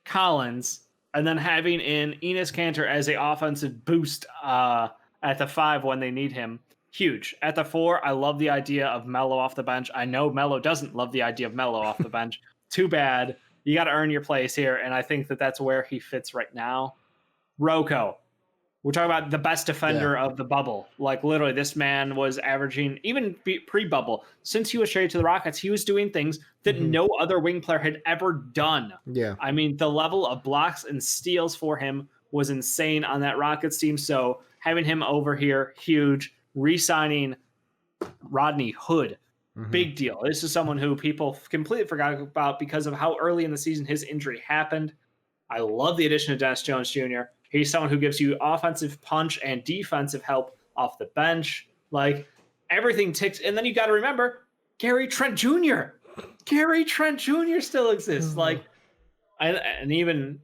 Collins, and then having in Enes Kanter as an offensive boost at the 5 when they need him. Huge. At the 4, I love the idea of Melo off the bench. I know Melo doesn't love the idea of Melo off the bench. Too bad. You got to earn your place here, and I think that that's where he fits right now. Rocco. We're talking about the best defender of the bubble. Literally, this man was averaging, even pre-bubble, since he was traded to the Rockets, he was doing things that no other wing player had ever done. Yeah. I mean, the level of blocks and steals for him was insane on that Rockets team. So having him over here, huge. Re-signing Rodney Hood, big deal. This is someone who people completely forgot about because of how early in the season his injury happened. I love the addition of Dennis Jones Jr. He's someone who gives you offensive punch and defensive help off the bench. Everything ticks. And then you got to remember Gary Trent Jr. Gary Trent Jr. still exists. And even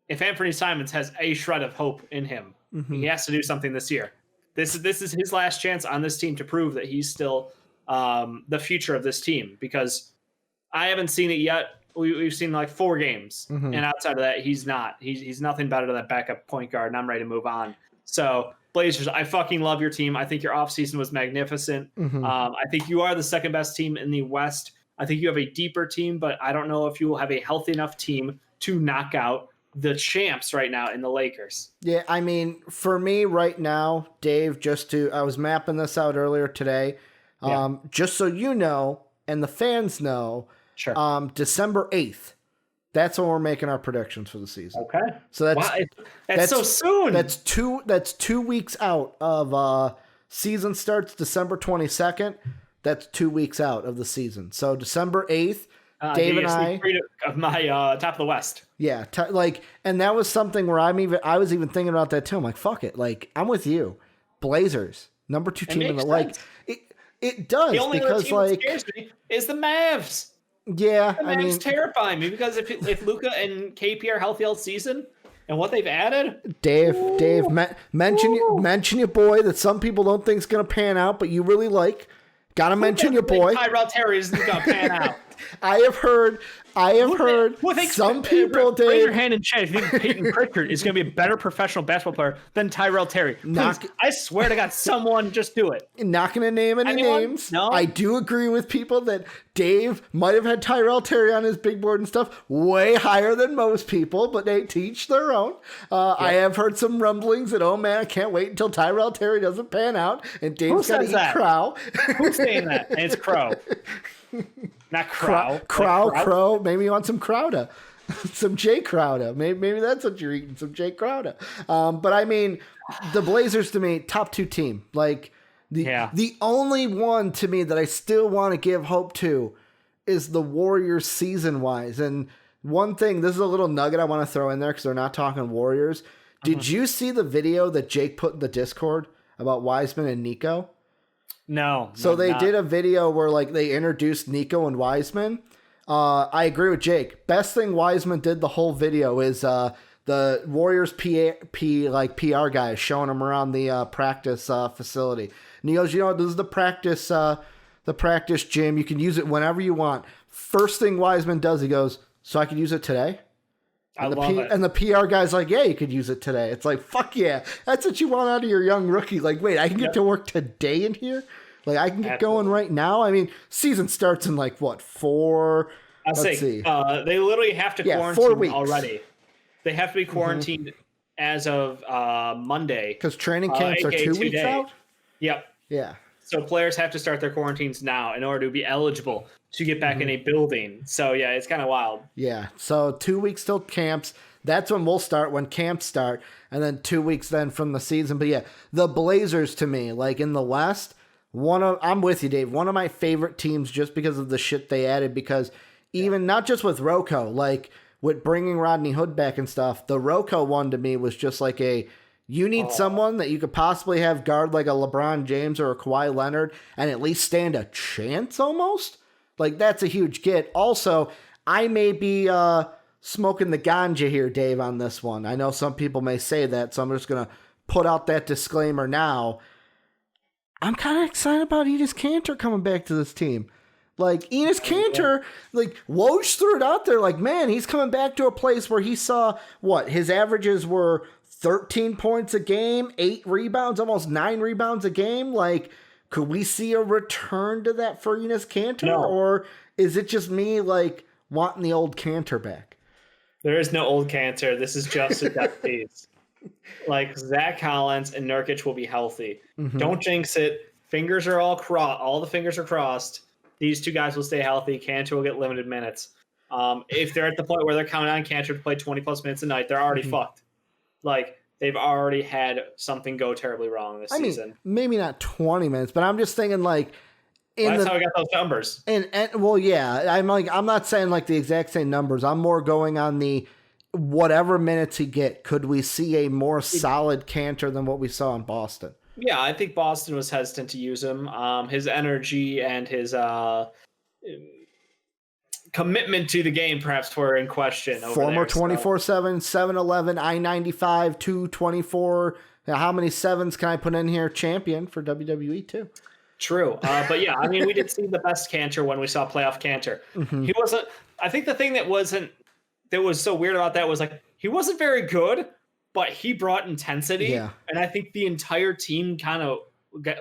if Anthony Simons has a shred of hope in him, he has to do something this year. This is his last chance on this team to prove that he's still the future of this team, because I haven't seen it yet. We've seen 4 games, and outside of that, he's not. He's nothing better than that backup point guard, and I'm ready to move on. So, Blazers, I fucking love your team. I think your offseason was magnificent. I think you are the second best team in the West. I think you have a deeper team, but I don't know if you will have a healthy enough team to knock out the champs right now in the Lakers. Yeah, I mean, for me right now, Dave, I was mapping this out earlier today. Just so you know, and the fans know, sure. December 8th, That's when we're making our predictions for the season. Okay. So that's wow, that's so soon. That's 2 weeks out of season starts December 22nd. That's 2 weeks out of the season. So December 8th, Dave and I of my top of the West. Yeah, and that was something where I was even thinking about that too. I'm like, fuck it, like I'm with you, Blazers, number 2 team in the like. It does the only because team like that scares me is the Mavs. Yeah, the Mavs terrify me because if Luka and KP are healthy all season and what they've added, Dave, mention your boy that some people don't think is gonna pan out, but you really like. Gotta mention your boy. Tyrell Terry isn't gonna pan out. I have heard some people, Dave. Raise your hand in chat if you think Peyton Pritchard is going to be a better professional basketball player than Tyrell Terry. Please, I swear to God, someone just do it. Not going to name any names. No? I do agree with people that Dave might have had Tyrell Terry on his big board and stuff way higher than most people, but they teach their own. I have heard some rumblings that, oh man, I can't wait until Tyrell Terry doesn't pan out and Dave's got to eat Crow. Who's saying that? And it's Crow. Not Crow. Crow. Maybe you want some Crowder. Some Jay Crowder. Maybe that's what you're eating, some Jay Crowder. But I mean, the Blazers to me, top 2 team. Like the only one to me that I still want to give hope to is the Warriors season-wise. And one thing, this is a little nugget I want to throw in there because they're not talking Warriors. Did you see the video that Jake put in the Discord about Wiseman and Nico? No. So they did a video where like they introduced Nico and Wiseman. I agree with Jake. Best thing Wiseman did the whole video is the Warriors PR guy showing him around the practice facility. And he goes, this is the practice gym. You can use it whenever you want. First thing Wiseman does, he goes, so I could use it today? And the PR guy's like, yeah, you could use it today. It's like, fuck yeah. That's what you want out of your young rookie. Like, wait, I can get to work today in here? Like, I can get going right now? I mean, season starts in like, what, 4? Let's see. They literally have to quarantine 4 weeks already. They have to be quarantined as of Monday. Because training camps are 2 weeks out? Yep. Yeah. So players have to start their quarantines now in order to be eligible to get back in a building. So, yeah, it's kind of wild. Yeah. So 2 weeks till camps. That's when we'll start, when camps start. And then 2 weeks then from the season. But, yeah, the Blazers to me, like in the West, I'm with you, Dave. One of my favorite teams just because of the shit they added. Because even not just with Rocco, like with bringing Rodney Hood back and stuff, the Rocco one to me was just like you need someone that you could possibly have guard like a LeBron James or a Kawhi Leonard and at least stand a chance almost. Like, that's a huge get. Also, I may be smoking the ganja here, Dave, on this one. I know some people may say that, so I'm just going to put out that disclaimer now. I'm kind of excited about Enes Kanter coming back to this team. Like, Enes Kanter, like, Woj threw it out there, like, man, he's coming back to a place where he saw, his averages were 13 points a game, 8 rebounds, almost 9 rebounds a game. Like, could we see a return to that for Enes Kanter? No. Or is it just me, like, wanting the old Kanter back? There is no old Kanter. This is just a depth piece. Like, Zach Collins and Nurkic will be healthy. Mm-hmm. Don't jinx it. Fingers are all the fingers are crossed. These 2 guys will stay healthy. Kanter will get limited minutes. If they're at the point where they're counting on Kanter to play 20-plus minutes a night, they're already fucked. Like, they've already had something go terribly wrong this season. Maybe not 20 minutes, but I'm just thinking like. That's how I got those numbers. And well, yeah, I'm not saying like the exact same numbers. I'm more going on the whatever minutes he get. Could we see a more solid Kanter than what we saw in Boston? Yeah, I think Boston was hesitant to use him. His energy and his commitment to the game perhaps were in question. Former 24/7, 7-Eleven, I-95, 224. How many sevens can I put in here? Champion for WWE too. True. But yeah, I mean, we did see the best Kanter when we saw playoff Kanter. Mm-hmm. He wasn't, I think the thing that was so weird about that was like, he wasn't very good, but he brought intensity. Yeah. And I think the entire team kind of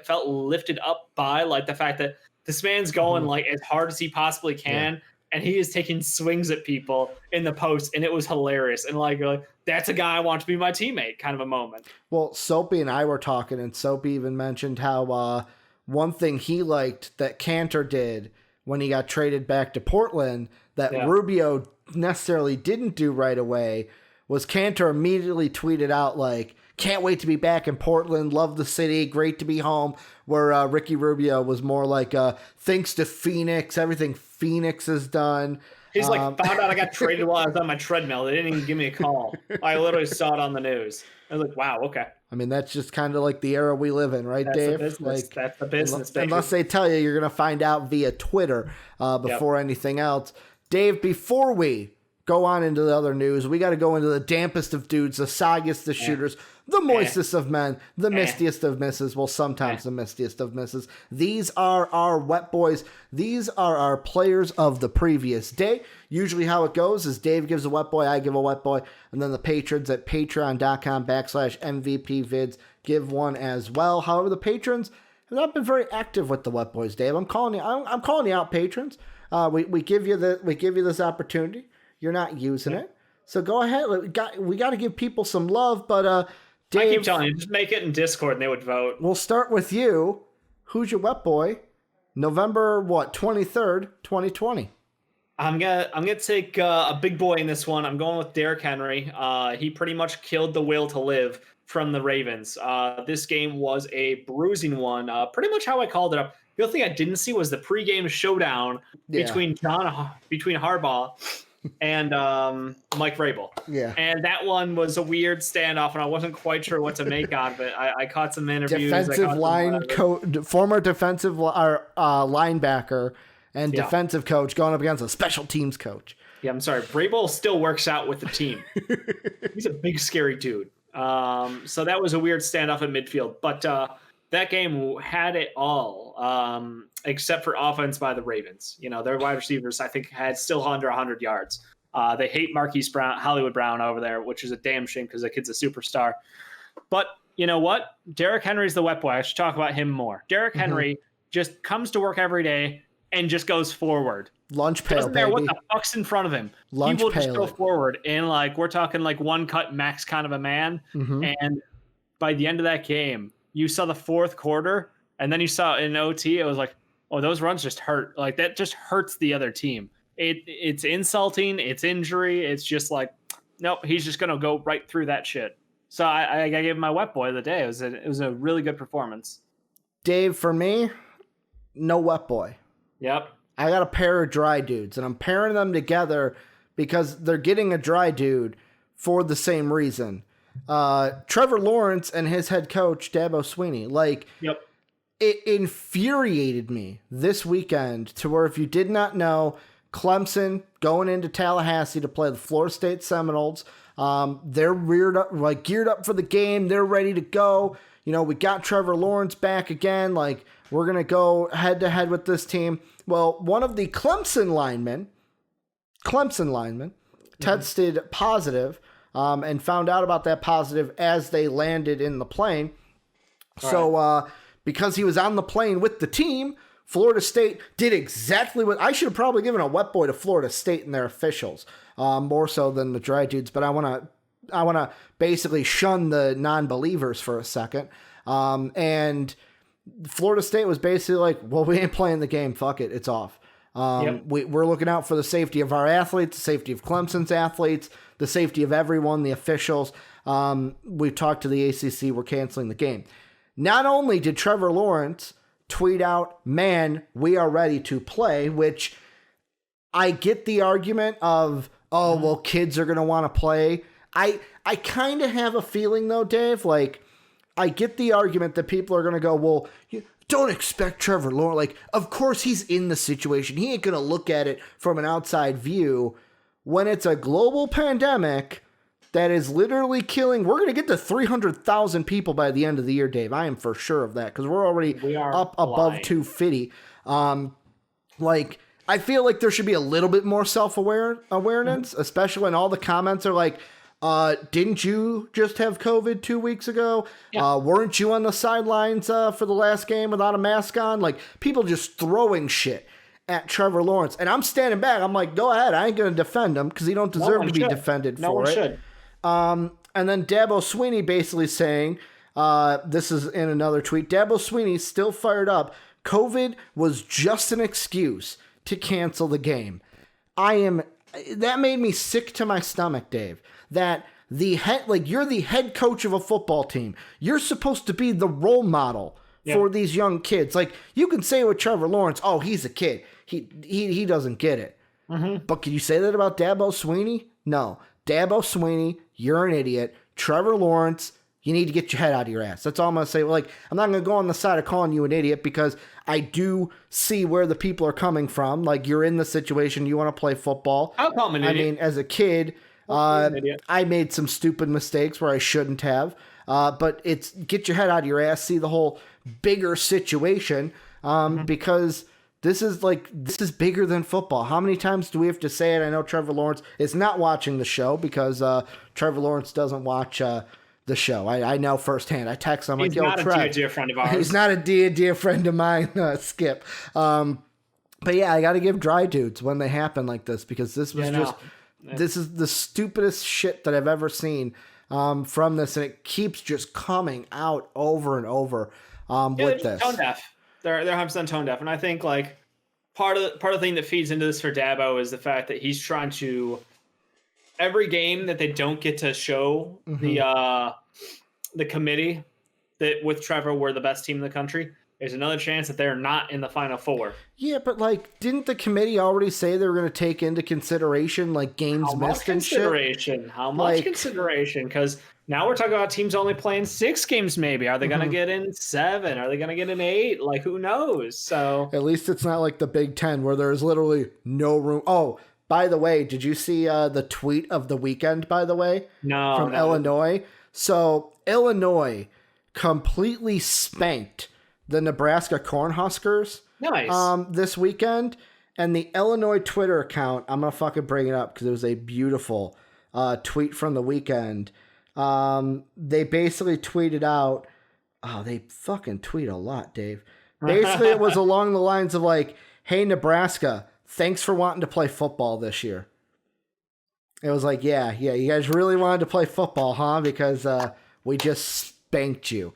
felt lifted up by like the fact that this man's going like as hard as he possibly can. Yeah. And he is taking swings at people in the post, and it was hilarious. And like that's a guy I want to be my teammate, kind of a moment. Well, Soapy and I were talking, and Soapy even mentioned how one thing he liked that Kanter did when he got traded back to Portland that Rubio necessarily didn't do right away was Cantor immediately tweeted out like, can't wait to be back in Portland, love the city, great to be home, where Ricky Rubio was more like, thanks to Phoenix, everything Phoenix has done. He's like, found out I got traded while I was on my treadmill. They didn't even give me a call. I literally saw it on the news. I was like, wow, okay. I mean, that's just kind of like the era we live in, right, That's Dave? The business. Like, that's the business, baby. Unless they tell you, you're going to find out via Twitter before anything else. Dave, before we go on into the other news, we got to go into the dampest of dudes, the soggiest of shooters, the moistest of men, the mistiest of misses. Well, sometimes the mistiest of misses. These are our wet boys. These are our players of the previous day. Usually how it goes is Dave gives a wet boy, I give a wet boy, and then the patrons at patreon.com/MVPvids give one as well. However, the patrons have not been very active with the wet boys, Dave. I'm calling you out, patrons. We give you this opportunity. You're not using it. So go ahead. We got to give people some love, but Dave, I keep telling you, just make it in Discord and they would vote. We'll start with you. Who's your wet boy? November 23rd, 2020. I'm gonna take a big boy in this one. I'm going with Derrick Henry. He pretty much killed the will to live from the Ravens. This game was a bruising one. Pretty much how I called it up. The other thing I didn't see was the pregame showdown between Harbaugh and Mike Vrabel. Yeah. And that one was a weird standoff, and I wasn't quite sure what to make of it. I caught some interviews. Former defensive linebacker and defensive coach going up against a special teams coach. Yeah, I'm sorry. Vrabel still works out with the team. He's a big, scary dude. So that was a weird standoff at midfield. But that game had it all, except for offense by the Ravens. You know, their wide receivers, I think, had still under 100 yards. They hate Hollywood Brown over there, which is a damn shame because the kid's a superstar. But you know what? Derrick Henry's the wet boy. I should talk about him more. Derrick Henry just comes to work every day and just goes forward. Lunch pail, doesn't matter what the fuck's in front of him. He will just go forward. And like, we're talking like one cut max kind of a man. And by the end of that game, you saw the fourth quarter, and then you saw in OT, it was like, oh, those runs just hurt. Like, that just hurts the other team. It's insulting. It's injury. It's just like, nope, he's just going to go right through that shit. So I gave him my wet boy of the day. It was a really good performance. Dave, for me, no wet boy. Yep. I got a pair of dry dudes, and I'm pairing them together because they're getting a dry dude for the same reason. Trevor Lawrence and his head coach, Dabo Swinney. Like, it infuriated me this weekend to where, if you did not know, Clemson going into Tallahassee to play the Florida State Seminoles. They're geared up for the game. They're ready to go. You know, we got Trevor Lawrence back again. Like, we're going to go head to head with this team. Well, one of the Clemson linemen tested positive, and found out about that positive as they landed in the plane. So, because he was on the plane with the team, Florida State did exactly what I should have probably given a wet boy to Florida State and their officials, more so than the dry dudes. But I want to basically shun the non-believers for a second. And Florida State was basically like, well, we ain't playing the game. Fuck it. It's off. We're looking out for the safety of our athletes, the safety of Clemson's athletes, the safety of everyone, the officials. We've talked to the ACC. We're canceling the game. Not only did Trevor Lawrence tweet out, man, we are ready to play, which I get the argument of, oh, well, kids are going to want to play. I kind of have a feeling, though, Dave, like, I get the argument that people are going to go, well, don't expect Trevor Lawrence. Like, of course he's in the situation. He ain't going to look at it from an outside view. When it's a global pandemic that is literally killing, we're going to get to 300,000 people by the end of the year, Dave. I am for sure of that, because we're already up above 250. Like, I feel like there should be a little bit more awareness, especially when all the comments are like, didn't you just have COVID 2 weeks ago? Weren't you on the sidelines for the last game without a mask on? Like, people just throwing shit at Trevor Lawrence. And I'm standing back. I'm like, go ahead. I ain't going to defend him because he don't deserve to be defended for it. Should. And then Dabo Swinney basically saying, this is in another tweet, Dabo Swinney still fired up. COVID was just an excuse to cancel the game. That made me sick to my stomach, Dave. That you're the head coach of a football team. You're supposed to be the role model for these young kids. Like, you can say with Trevor Lawrence, oh, he's a kid. He doesn't get it. Mm-hmm. But can you say that about Dabo Swinney? No. Dabo Swinney, you're an idiot. Trevor Lawrence, you need to get your head out of your ass. That's all I'm going to say. Like, I'm not going to go on the side of calling you an idiot because I do see where the people are coming from. Like, you're in the situation, you want to play football. I'll call him an idiot. I mean, as a kid, I made some stupid mistakes where I shouldn't have. But it's get your head out of your ass, see the whole bigger situation, because this is bigger than football. How many times do we have to say it? I know Trevor Lawrence is not watching the show because Trevor Lawrence doesn't watch the show. I know firsthand. I text him. He's not a dear friend of ours. He's not a dear friend of mine, Skip. But yeah, I got to give dry dudes when they happen like this because this was this is the stupidest shit that I've ever seen from this, and it keeps just coming out over and over with this. Tone deaf. They're 100% tone deaf, and I think like part of the thing that feeds into this for Dabo is the fact that he's trying to every game that they don't get to show the committee that with Trevor we're the best team in the country. There's another chance that they're not in the Final Four. Yeah, but like, didn't the committee already say they were going to take into consideration like games missed and shit? How much consideration? Because now we're talking about teams only playing 6 games. Maybe are they going to get in 7? Are they going to get in 8? Like, who knows? So at least it's not like the Big Ten where there's literally no room. Oh, by the way, did you see the tweet of the weekend? By the way, from Illinois. So Illinois completely spanked the Nebraska Cornhuskers this weekend, and the Illinois Twitter account, I'm going to fucking bring it up because it was a beautiful tweet from the weekend. They basically tweeted out, they fucking tweet a lot, Dave. Basically, it was along the lines of like, hey, Nebraska, thanks for wanting to play football this year. It was like, yeah, you guys really wanted to play football, huh? Because we just spanked you.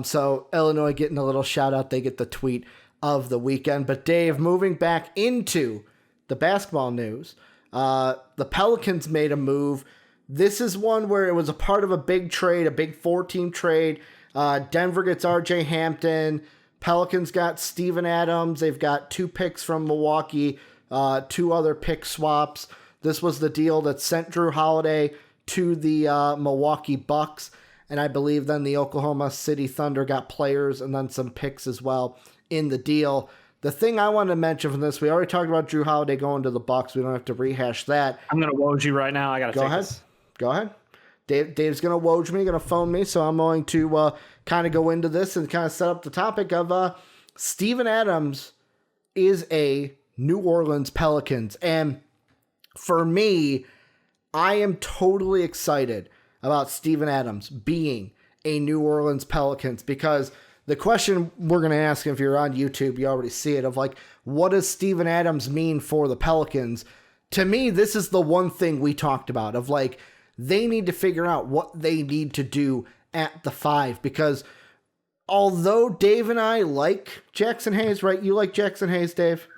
So Illinois getting a little shout out. They get the tweet of the weekend. But Dave, moving back into the basketball news, the Pelicans made a move. This is one where it was a part of a big trade, a big 4-team trade. Denver gets RJ Hampton. Pelicans got Steven Adams. They've got 2 picks from Milwaukee, 2 other pick swaps. This was the deal that sent Drew Holiday to the Milwaukee Bucks. And I believe then the Oklahoma City Thunder got players and then some picks as well in the deal. The thing I wanted to mention from this, we already talked about Drew Holiday going to the Bucks. We don't have to rehash that. I'm going to Woj you right now. I got to go ahead. This. Go ahead. Dave's going to Woj me, going to phone me. So I'm going to kind of go into this and kind of set up the topic of Steven Adams is a New Orleans Pelicans. And for me, I am totally excited about Steven Adams being a New Orleans Pelicans because the question we're going to ask, if you're on YouTube, you already see it, of like, what does Steven Adams mean for the Pelicans? To me, this is the one thing we talked about of like, they need to figure out what they need to do at the 5 because although Dave and I like Jackson Hayes, right? You like Jackson Hayes, Dave?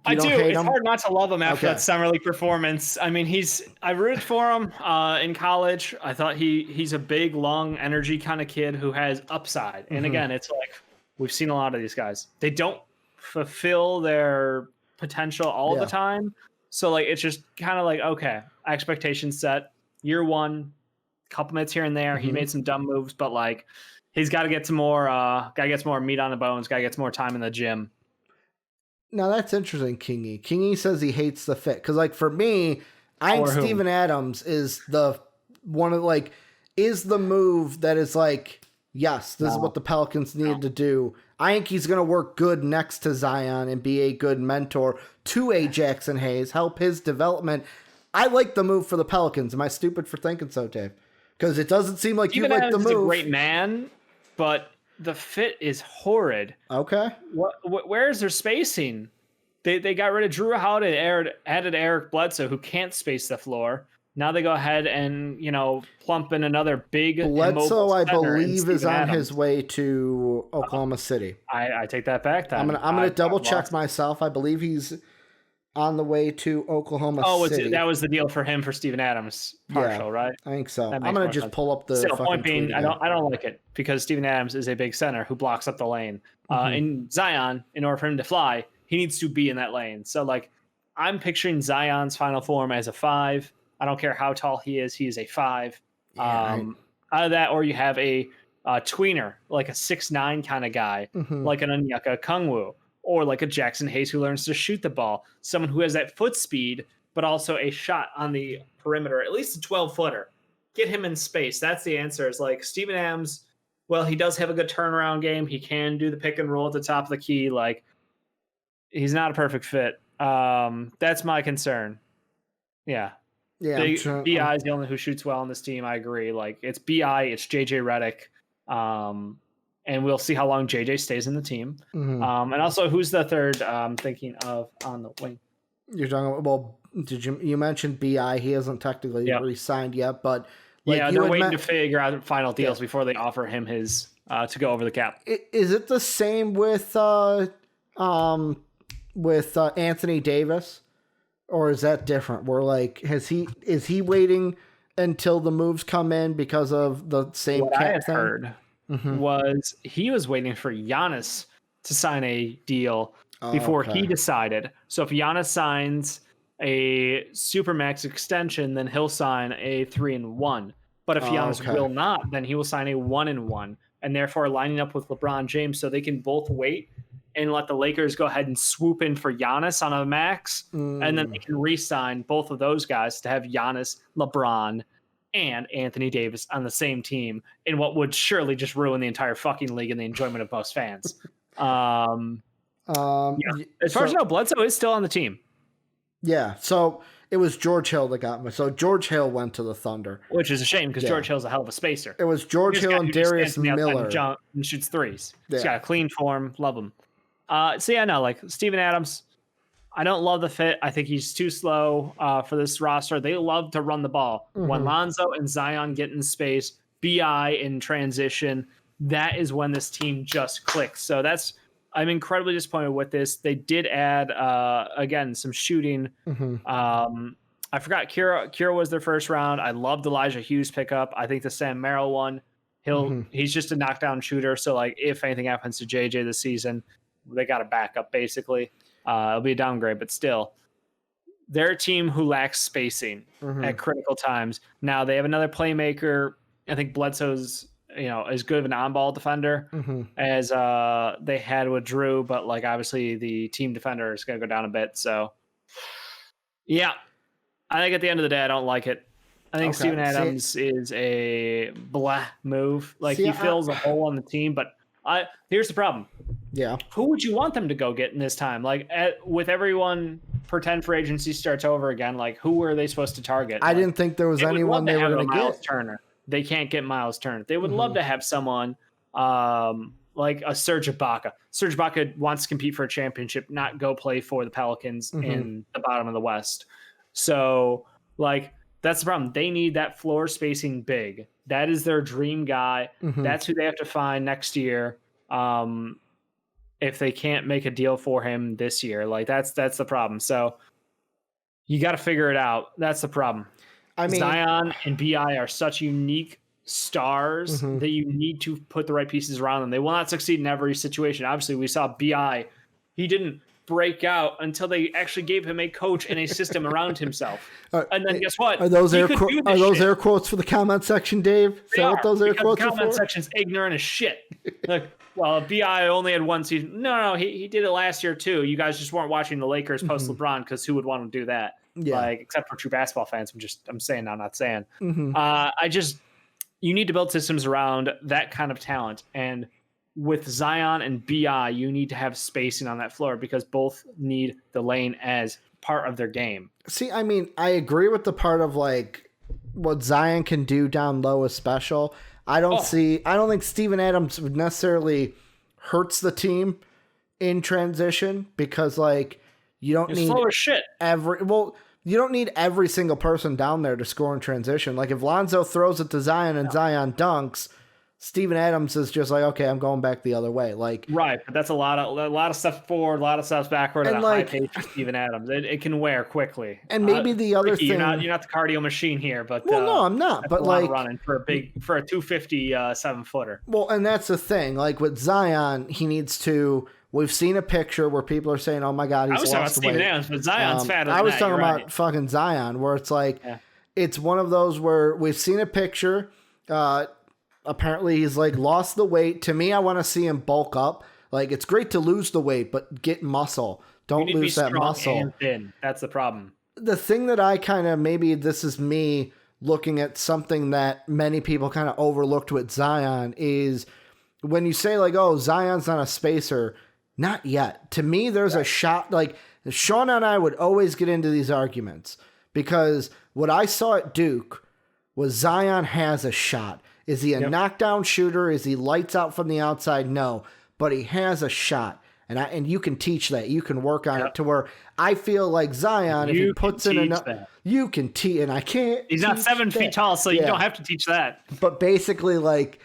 I do. It's hard not to love him after that summer league performance. I mean, I rooted for him in college. I thought he's a big, long energy kind of kid who has upside. And again, it's like we've seen a lot of these guys. They don't fulfill their potential all the time. So like it's just kind of like, okay, expectations set. Year 1, couple minutes here and there. He made some dumb moves, but like he's got to get some more meat on the bones, got to get some more time in the gym. Now that's interesting, Kingy. Kingy says he hates the fit. Because, like, for me, I think Steven Adams is the move that is like, yes, this is what the Pelicans needed to do. I think he's going to work good next to Zion and be a good mentor to a Jackson Hayes, help his development. I like the move for the Pelicans. Am I stupid for thinking so, Dave? Because it doesn't seem like you like the move. He's a great man, but the fit is horrid. Okay. Where is their spacing? They got rid of Drew Holiday, added Eric Bledsoe, who can't space the floor. Now they go ahead and, plump in another big Bledsoe, I believe, is on his way to Oklahoma City. I take that back. Then. I'm gonna double check myself. I believe he's on the way to Oklahoma City. That was the deal for him for Steven Adams partial, right? I think so. That I'm makes gonna more just sense. pull up the Still, fucking point being, tweet I again. don't like it because Steven Adams is a big center who blocks up the lane. In Zion, in order for him to fly, he needs to be in that lane. So like, I'm picturing Zion's final form as a 5. I don't care how tall he is a 5. Out of that, or you have a tweener, like a 6'9" kind of guy, like an Onyeka Okongwu, or like a Jackson Hayes who learns to shoot the ball. Someone who has that foot speed, but also a shot on the perimeter, at least a 12-footer. Get him in space. That's the answer. Is like Steven Adams, well, he does have a good turnaround game. He can do the pick and roll at the top of the key. Like, he's not a perfect fit. That's my concern. Yeah. Yeah. BI is the only who shoots well on this team. I agree. Like, it's BI, it's JJ Redick. And we'll see how long JJ stays in the team. And also, who's the third I'm thinking of on the wing? You're talking about, well, you mentioned BI? He hasn't technically re-signed yet, but like they're waiting to figure out final deals before they offer him his to go over the cap. Is it the same with Anthony Davis, or is that different? Where like is he waiting until the moves come in because of the same what cap I had thing? heard was he was waiting for Giannis to sign a deal before he decided. So if Giannis signs a Supermax extension, then he'll sign a 3-1. But if Giannis will not, then he will sign a 1-1, and therefore lining up with LeBron James so they can both wait and let the Lakers go ahead and swoop in for Giannis on a max, and then they can re-sign both of those guys to have Giannis, LeBron, and Anthony Davis on the same team in what would surely just ruin the entire fucking league and the enjoyment of most fans. As far as I know, Bledsoe is still on the team. Yeah, so it was George Hill that got me. So George Hill went to the Thunder. Which is a shame because George Hill's a hell of a spacer. It was George Hill and Darius Miller. And shoots threes. Yeah. He's got a clean form. Love him. Like Steven Adams, I don't love the fit. I think he's too slow for this roster. They love to run the ball. When Lonzo and Zion get in space, BI in transition, that is when this team just clicks. So I'm incredibly disappointed with this. They did add, again, some shooting. I forgot Kira was their first round. I loved Elijah Hughes pickup. I think the Sam Merrill one, he's just a knockdown shooter. So like if anything happens to JJ this season, they got a backup basically. It'll be a downgrade, but still. They're a team who lacks spacing at critical times. Now they have another playmaker. I think Bledsoe's as good of an on-ball defender as they had with Drew, but like obviously the team defender is going to go down a bit. So yeah, I think at the end of the day, I don't like it. I think Steven Adams is a blah move. Like he fills a hole on the team, but here's the problem. Yeah. Who would you want them to go get in this time? Like with everyone pretend free agency starts over again, like who were they supposed to target? I didn't think there was anyone they were going to get. Turner. They can't get Miles Turner. They would love to have someone like a Serge Ibaka. Serge Ibaka wants to compete for a championship, not go play for the Pelicans in the bottom of the West. So, like, that's the problem. They need that floor spacing big. That is their dream guy. That's who they have to find next year. If they can't make a deal for him this year, like that's the problem. So you got to figure it out. That's the problem. I mean, Zion and BI are such unique stars that you need to put the right pieces around them. They will not succeed in every situation. Obviously, we saw BI. He didn't break out until they actually gave him a coach and a system around himself. And then guess what? Are those air quotes for the comment section, Dave? Is that what those air quotes are for? The comment section's ignorant as shit. Like, well, BI only had one season. No, he did it last year too. You guys just weren't watching the Lakers post LeBron because who would want to do that? Yeah. Like, except for true basketball fans. I'm saying now, not saying. You need to build systems around that kind of talent. And with Zion and BI, you need to have spacing on that floor because both need the lane as part of their game. See, I mean, I agree with the part of like what Zion can do down low is special. I don't think Steven Adams necessarily hurts the team in transition because like you don't need slow as shit. You don't need every single person down there to score in transition. Like if Lonzo throws it to Zion and Zion dunks, Steven Adams is just like, okay, I'm going back the other way. Like, right, but that's a lot of steps forward, a lot of steps backward, and a high like, pace for Steven Adams. It can wear quickly. And maybe the other Ricky, thing, you're not the cardio machine here, but no, I'm not. But like running for a 250 7-footer. Well, and that's the thing. Like with Zion, he needs to. We've seen a picture where people are saying, "Oh my God, he's lost weight." I was talking about Steven Adams, but Zion's fatter. I was talking about fucking Zion, where it's like, it's one of those where we've seen a picture. Apparently, he's like lost the weight. To me, I want to see him bulk up. Like, it's great to lose the weight, but get muscle. Don't lose that muscle. And thin. That's the problem. The thing that I kind of, maybe this is me looking at something that many people kind of overlooked with Zion, is when you say like, "Oh, Zion's not a spacer." Not yet. To me, there's a shot. Like, Sean and I would always get into these arguments because what I saw at Duke was Zion has a shot. Is he a knockdown shooter? Is he lights out from the outside? No, but he has a shot. And you can teach that. You can work on it to where I feel like Zion, if he puts in enough, you can teach. And I can't. He's not 7 feet tall, so you don't have to teach that. But basically, like,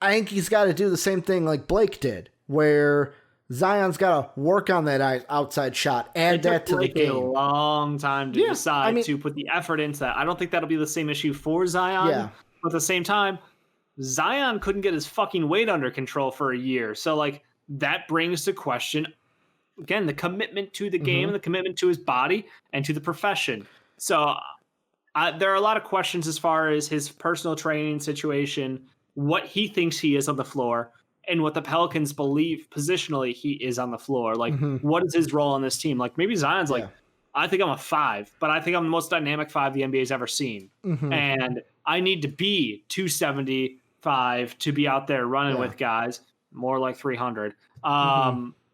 I think he's got to do the same thing like Blake did, where Zion's got to work on that outside shot, add that to the game. A long time to decide to put the effort into that. I don't think that'll be the same issue for Zion. Yeah. But at the same time, Zion couldn't get his fucking weight under control for a year. So, like, that brings to question, again, the commitment to the game and the commitment to his body and to the profession. So there are a lot of questions as far as his personal training situation, what he thinks he is on the floor, and what the Pelicans believe positionally he is on the floor. Like, what is his role on this team? Like, maybe Zion's like, I think I'm a 5, but I think I'm the most dynamic 5 the NBA's ever seen. And I need to be 275 to be out there running with guys, more like 300,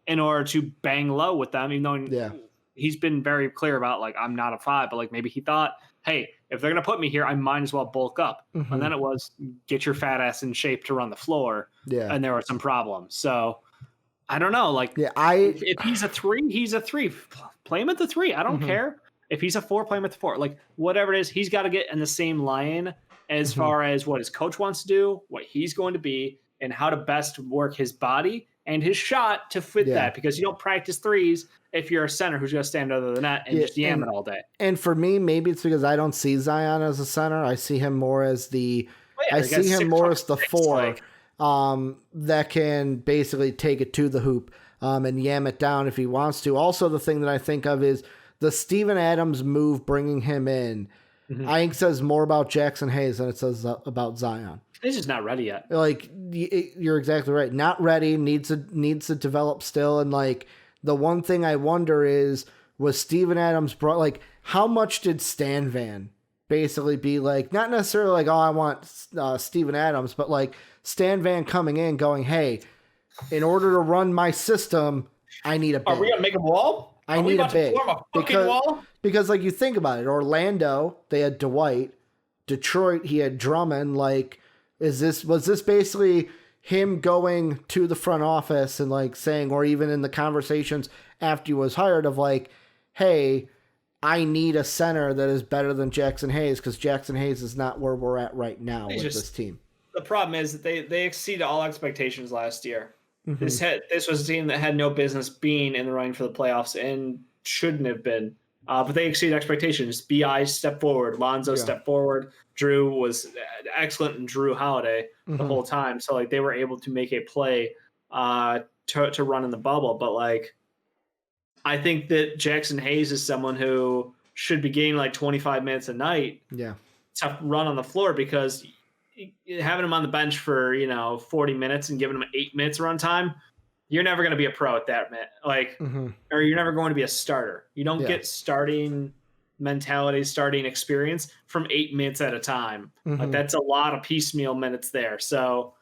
in order to bang low with them, even though he's been very clear about, like, I'm not a 5, but, like, maybe he thought, hey, if they're going to put me here, I might as well bulk up. And then it was get your fat ass in shape to run the floor. Yeah. And there were some problems. So I don't know. Like, if he's a 3, he's a 3. Play him at the 3. I don't care. If he's a 4, play him at the 4. Like, whatever it is, he's got to get in the same line as far as what his coach wants to do, what he's going to be, and how to best work his body and his shot to fit that. Because you don't practice threes if you're a center who's going to stand under the net and just yam it all day. And for me, maybe it's because I don't see Zion as a center. I see him more as the see him more as the 4 that can basically take it to the hoop and yam it down if he wants to. Also, the thing that I think of is the Steven Adams move, bringing him in. I think says more about Jackson Hayes than it says about Zion. He's just not ready yet. Like, you're exactly right. Not ready. Needs to develop still. And like, the one thing I wonder is, was Steven Adams brought, like, how much did Stan Van basically be like, not necessarily like, oh, I want Steven Adams, but like Stan Van coming in going, hey, in order to run my system, I need a big. Are we going to make a wall? I need a big. Because like, you think about it, Orlando, they had Dwight. Detroit, he had Drummond. Like, was this basically him going to the front office and like saying, or even in the conversations after he was hired, of like, hey, I need a center that is better than Jackson Hayes, because Jackson Hayes is not where we're at right now with this team. The problem is that they exceeded all expectations last year. This was a team that had no business being in the running for the playoffs and shouldn't have been. But they exceeded expectations. B.I. stepped forward. Lonzo stepped forward. Drew was excellent, and Drew Holiday the whole time. So like, they were able to make a play to run in the bubble. But like, I think that Jackson Hayes is someone who should be getting like 25 minutes a night to run on the floor, because having him on the bench for 40 minutes and giving him 8 minutes run time, you're never going to be a pro at that minute. Like, or you're never going to be a starter. You don't get starting mentality, starting experience from 8 minutes at a time. Like, that's a lot of piecemeal minutes there. So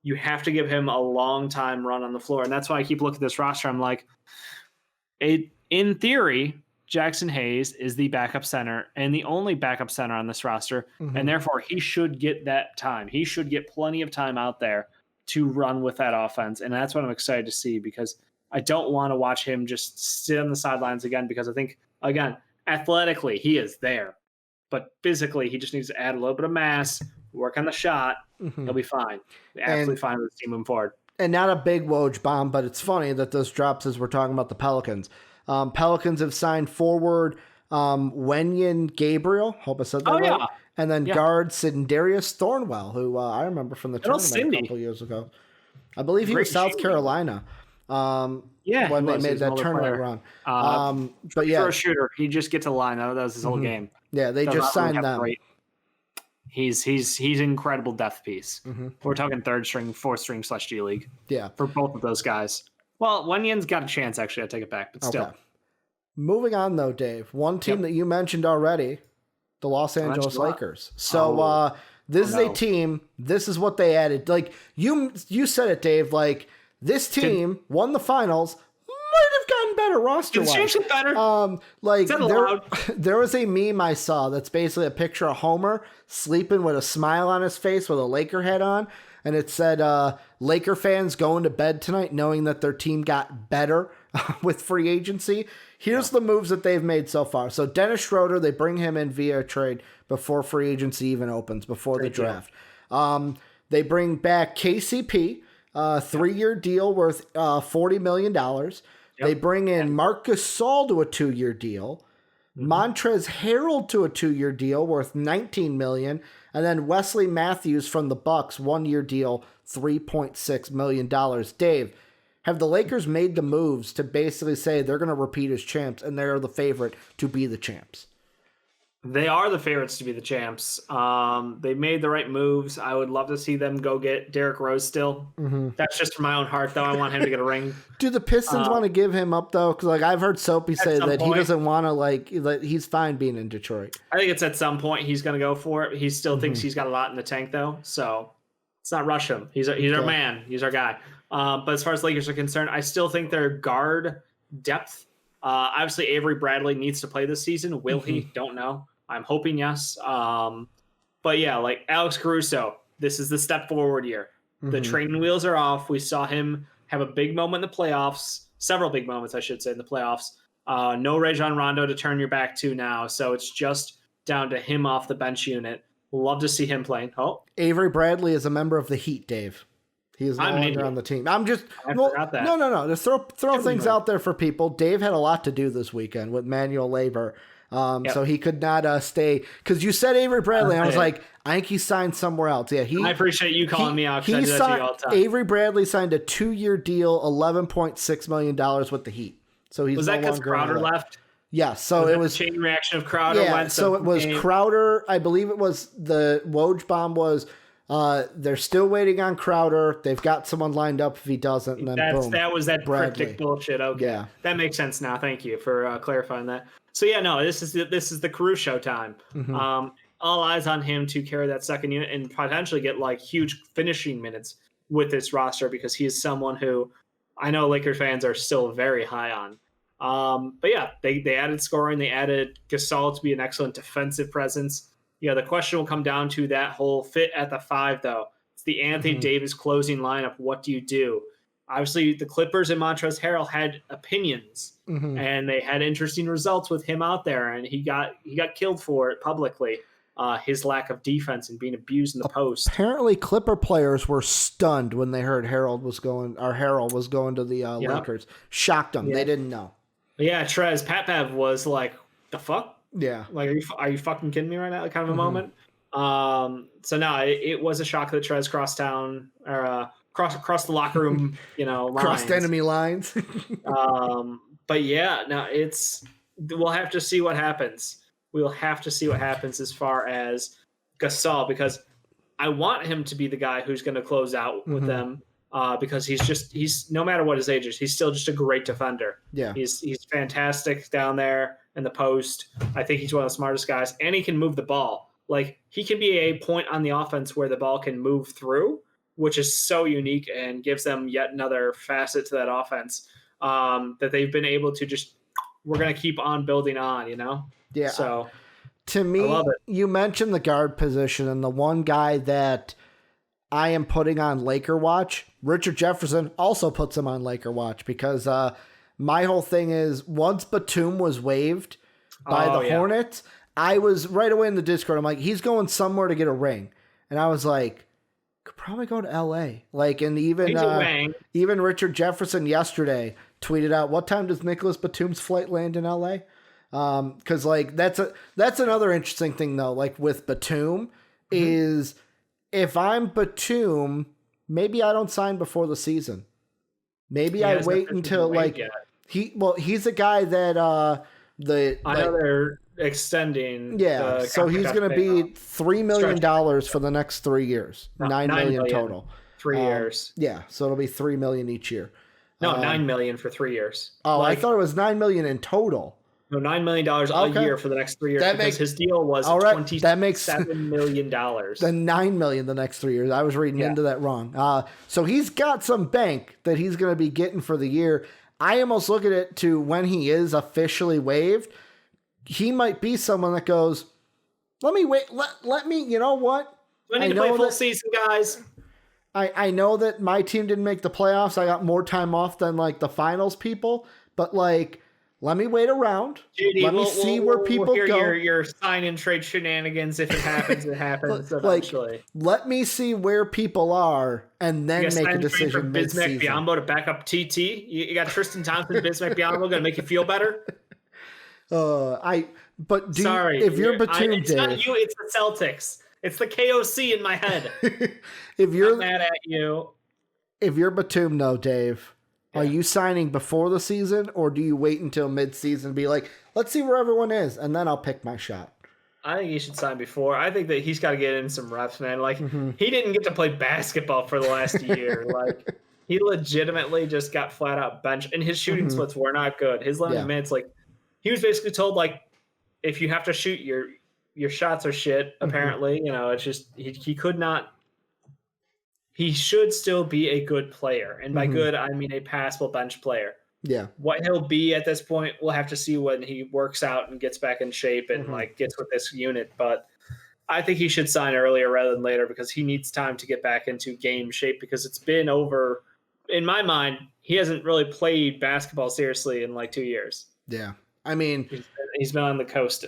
you have to give him a long time run on the floor. And that's why I keep looking at this roster. I'm like, in theory, Jackson Hayes is the backup center and the only backup center on this roster. And therefore he should get that time. He should get plenty of time out there to run with that offense. And that's what I'm excited to see, because I don't want to watch him just sit on the sidelines again, because I think, again, athletically he is there, but physically he just needs to add a little bit of mass, work on the shot. He'll be fine. Absolutely fine with the team moving forward. And not a big Woj bomb, but it's funny that this drops as we're talking about the Pelicans. Pelicans have signed forward Wenyen Gabriel. Hope I said that right. Yeah. And then guard Sindarius Thornwell, who I remember from the tournament a couple years ago. I believe he was South Carolina. When they made that tournament run. But yeah, for a shooter, he just gets a line. That was his whole game. Yeah, they just signed them. He's an incredible depth piece. We're talking third string, fourth string / G League. Yeah, for both of those guys. Well, Wenyen's got a chance. Actually, I take it back, but still. Okay. Moving on though, Dave. One team that you mentioned already, the Los Angeles Lakers. So this is a team. This is what they added. Like you said it, Dave. Like this team won the finals. Might have gotten better roster-wise. It's actually better. There was a meme I saw that's basically a picture of Homer sleeping with a smile on his face with a Laker hat on, and it said, Laker fans going to bed tonight knowing that their team got better with free agency. Here's the moves that they've made so far. So Dennis Schroeder, they bring him in via trade before free agency even opens, before the draft. They bring back KCP, 3-year deal worth $40 million. They bring in Marc Gasol to a 2-year deal, Montrezl Harrell to a 2-year deal worth $19 million, and then Wesley Matthews from the Bucks, 1-year deal, $3.6 million. Dave, have the Lakers made the moves to basically say they're going to repeat as champs and they're the favorite to be the champs? They are the favorites to be the champs. They made the right moves. I would love to see them go get Derrick Rose still. That's just for my own heart, though. I want him to get a ring. Do the Pistons want to give him up, though? Because I've heard Soapy say that he doesn't want to, he's fine being in Detroit. I think it's at some point he's going to go for it. He still thinks he's got a lot in the tank, though. So let's not rush him. He's our man. He's our guy. But as far as Lakers are concerned, I still think their guard depth. Obviously, Avery Bradley needs to play this season. Will he? Don't know. I'm hoping yes. But yeah, like Alex Caruso, this is the step forward year. The training wheels are off. We saw him have a big moment in the playoffs, several big moments, I should say, in the playoffs. No Rajon Rondo to turn your back to now. So it's just down to him off the bench unit. Love to see him playing. Oh, Avery Bradley is a member of the Heat, Dave. He is no longer on the team. I forgot that. No. Just throw things out there for people. Dave had a lot to do this weekend with manual labor. So he could not stay, because you said Avery Bradley, and I was like, I think he signed somewhere else. Yeah, I appreciate you calling me out. He signed, all the time. Avery Bradley signed a 2-year deal, $11.6 million with the Heat. So he's was that because Crowder left? Yeah, so it was chain reaction of Crowder. Yeah, so it was Crowder. I believe it was the Woj bomb was. They're still waiting on Crowder. They've got someone lined up if he doesn't, and then boom. That was that Bradley. cryptic bullshit. Okay, yeah, that makes sense now. Thank you for clarifying that. So yeah, no, this is the Caruso time. All eyes on him to carry that second unit and potentially get like huge finishing minutes with this roster, because he is someone who I know Lakers fans are still very high on. But yeah, they added scoring. They added Gasol to be an excellent defensive presence. Yeah, the question will come down to that whole fit at the 5, though. It's the Anthony Davis closing lineup. What do you do? Obviously, the Clippers and Montrezl Harrell had opinions, and they had interesting results with him out there, and he got killed for it publicly. His lack of defense and being abused in the post. Apparently, Clipper players were stunned when they heard Harrell was going to the Lakers. Shocked them. Yeah. They didn't know. Yeah, Trez Pat was like, "The fuck." Yeah, like are you fucking kidding me right now? Like, kind of a moment. So no, it was a shock that Trez crossed town or cross the locker room, crossed enemy lines. But yeah, no, we'll have to see what happens. We'll have to see what happens as far as Gasol, because I want him to be the guy who's going to close out with them. Because he's no matter what his age is, he's still just a great defender. Yeah, he's fantastic down there in the post. I think he's one of the smartest guys, and he can move the ball. Like, he can be a point on the offense where the ball can move through, which is so unique and gives them yet another facet to that offense that they've been able to we're going to keep on building on, Yeah. So to me, you mentioned the guard position, and the one guy that I am putting on Laker watch, Richard Jefferson also puts him on Laker watch, because my whole thing is, once Batum was waived by the Hornets, I was right away in the Discord. I'm like, he's going somewhere to get a ring. And I was like, could probably go to LA. Like, and He's even Richard Jefferson yesterday tweeted out, what time does Nicholas Batum's flight land in LA? Cause like, that's another interesting thing though. Like with Batum is if I'm Batum, maybe I don't sign before the season. Maybe I wait until like he's a guy that I know they're extending. Yeah, so he's going to be $3 million for the next 3 years. No, $9 million total. 3 years. Yeah, so it'll be $3 million each year. No, $9 million for 3 years. Oh, I thought it was $9 million in total. No, $9 million a year for the next 3 years. His deal was $27 million. Then $9 million the next 3 years. I was reading into that wrong. So he's got some bank that he's going to be getting for the year. I almost look at it to when he is officially waived. He might be someone that goes, let me wait. Let me. You know what? We need to play full season, guys. I know that my team didn't make the playoffs. I got more time off than like the finals people, but like. Let me wait around. JD, let me see where people go. Your sign and trade shenanigans. If it happens, it happens eventually. Like, let me see where people are and then make a decision mid-season. Bismack Biyombo to back up TT. You got Tristan Thompson, Bismack Biyombo going to make you feel better. If you're Batum, it's not you. It's the Celtics. It's the KOC in my head. If you're I'm mad at you, if you're Batum, though, Dave. Are you signing before the season, or do you wait until mid-season and be like, let's see where everyone is, and then I'll pick my shot? I think he should sign before. I think that he's got to get in some reps, man. Like, he didn't get to play basketball for the last year. Like, he legitimately just got flat-out benched, and his shooting splits were not good. His limited minutes, like, he was basically told, like, if you have to shoot, your shots are shit, apparently. You know, it's just he could not. He should still be a good player. And by good, I mean a passable bench player. Yeah. What he'll be at this point, we'll have to see when he works out and gets back in shape and like gets with this unit. But I think he should sign earlier rather than later because he needs time to get back into game shape because it's been over. In my mind, he hasn't really played basketball seriously in like 2 years. Yeah. I mean, he's been on the coast.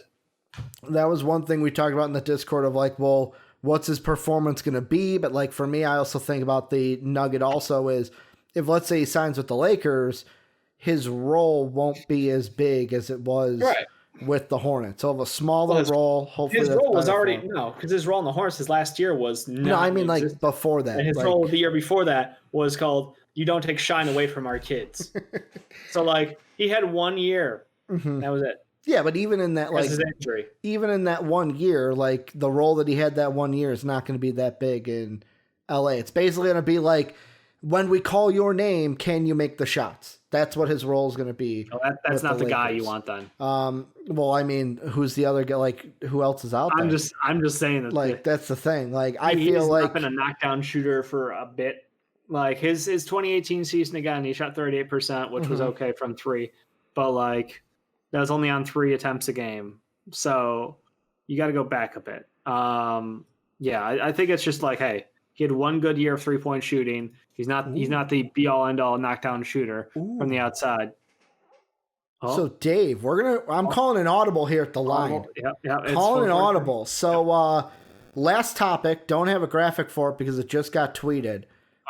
That was one thing we talked about in the Discord of like, well, what's his performance going to be? But like for me, I also think about the nugget also is if let's say he signs with the Lakers, his role won't be as big as it was with the Hornets. He'll have a smaller role. Hopefully his role was already because his role in the Hornets his last year was no. I mean like before that. And his role the year before that was called "You Don't Take Shine Away from Our Kids." So like he had 1 year. That was it. Yeah, but even in that, like, even in that 1 year, like the role that he had that 1 year is not going to be that big in LA. It's basically going to be like, when we call your name, can you make the shots? That's what his role is going to be. Oh, that's not the guy you want then. Well, I mean, who's the other guy? Like, who else is out there? I'm just saying that. Like, that's the thing. Like, I feel like he's been a knockdown shooter for a bit. Like his 2018 season again, he shot 38%, which was okay from three, but like. That was only on 3 attempts a game. So you got to go back a bit. I think it's just like, hey, he had 1 good year of 3-point shooting. He's not the be-all, end-all knockdown shooter from the outside. Oh. So, Dave, I'm calling an audible here at the line. Calling an audible. So, last topic. Don't have a graphic for it because it just got tweeted.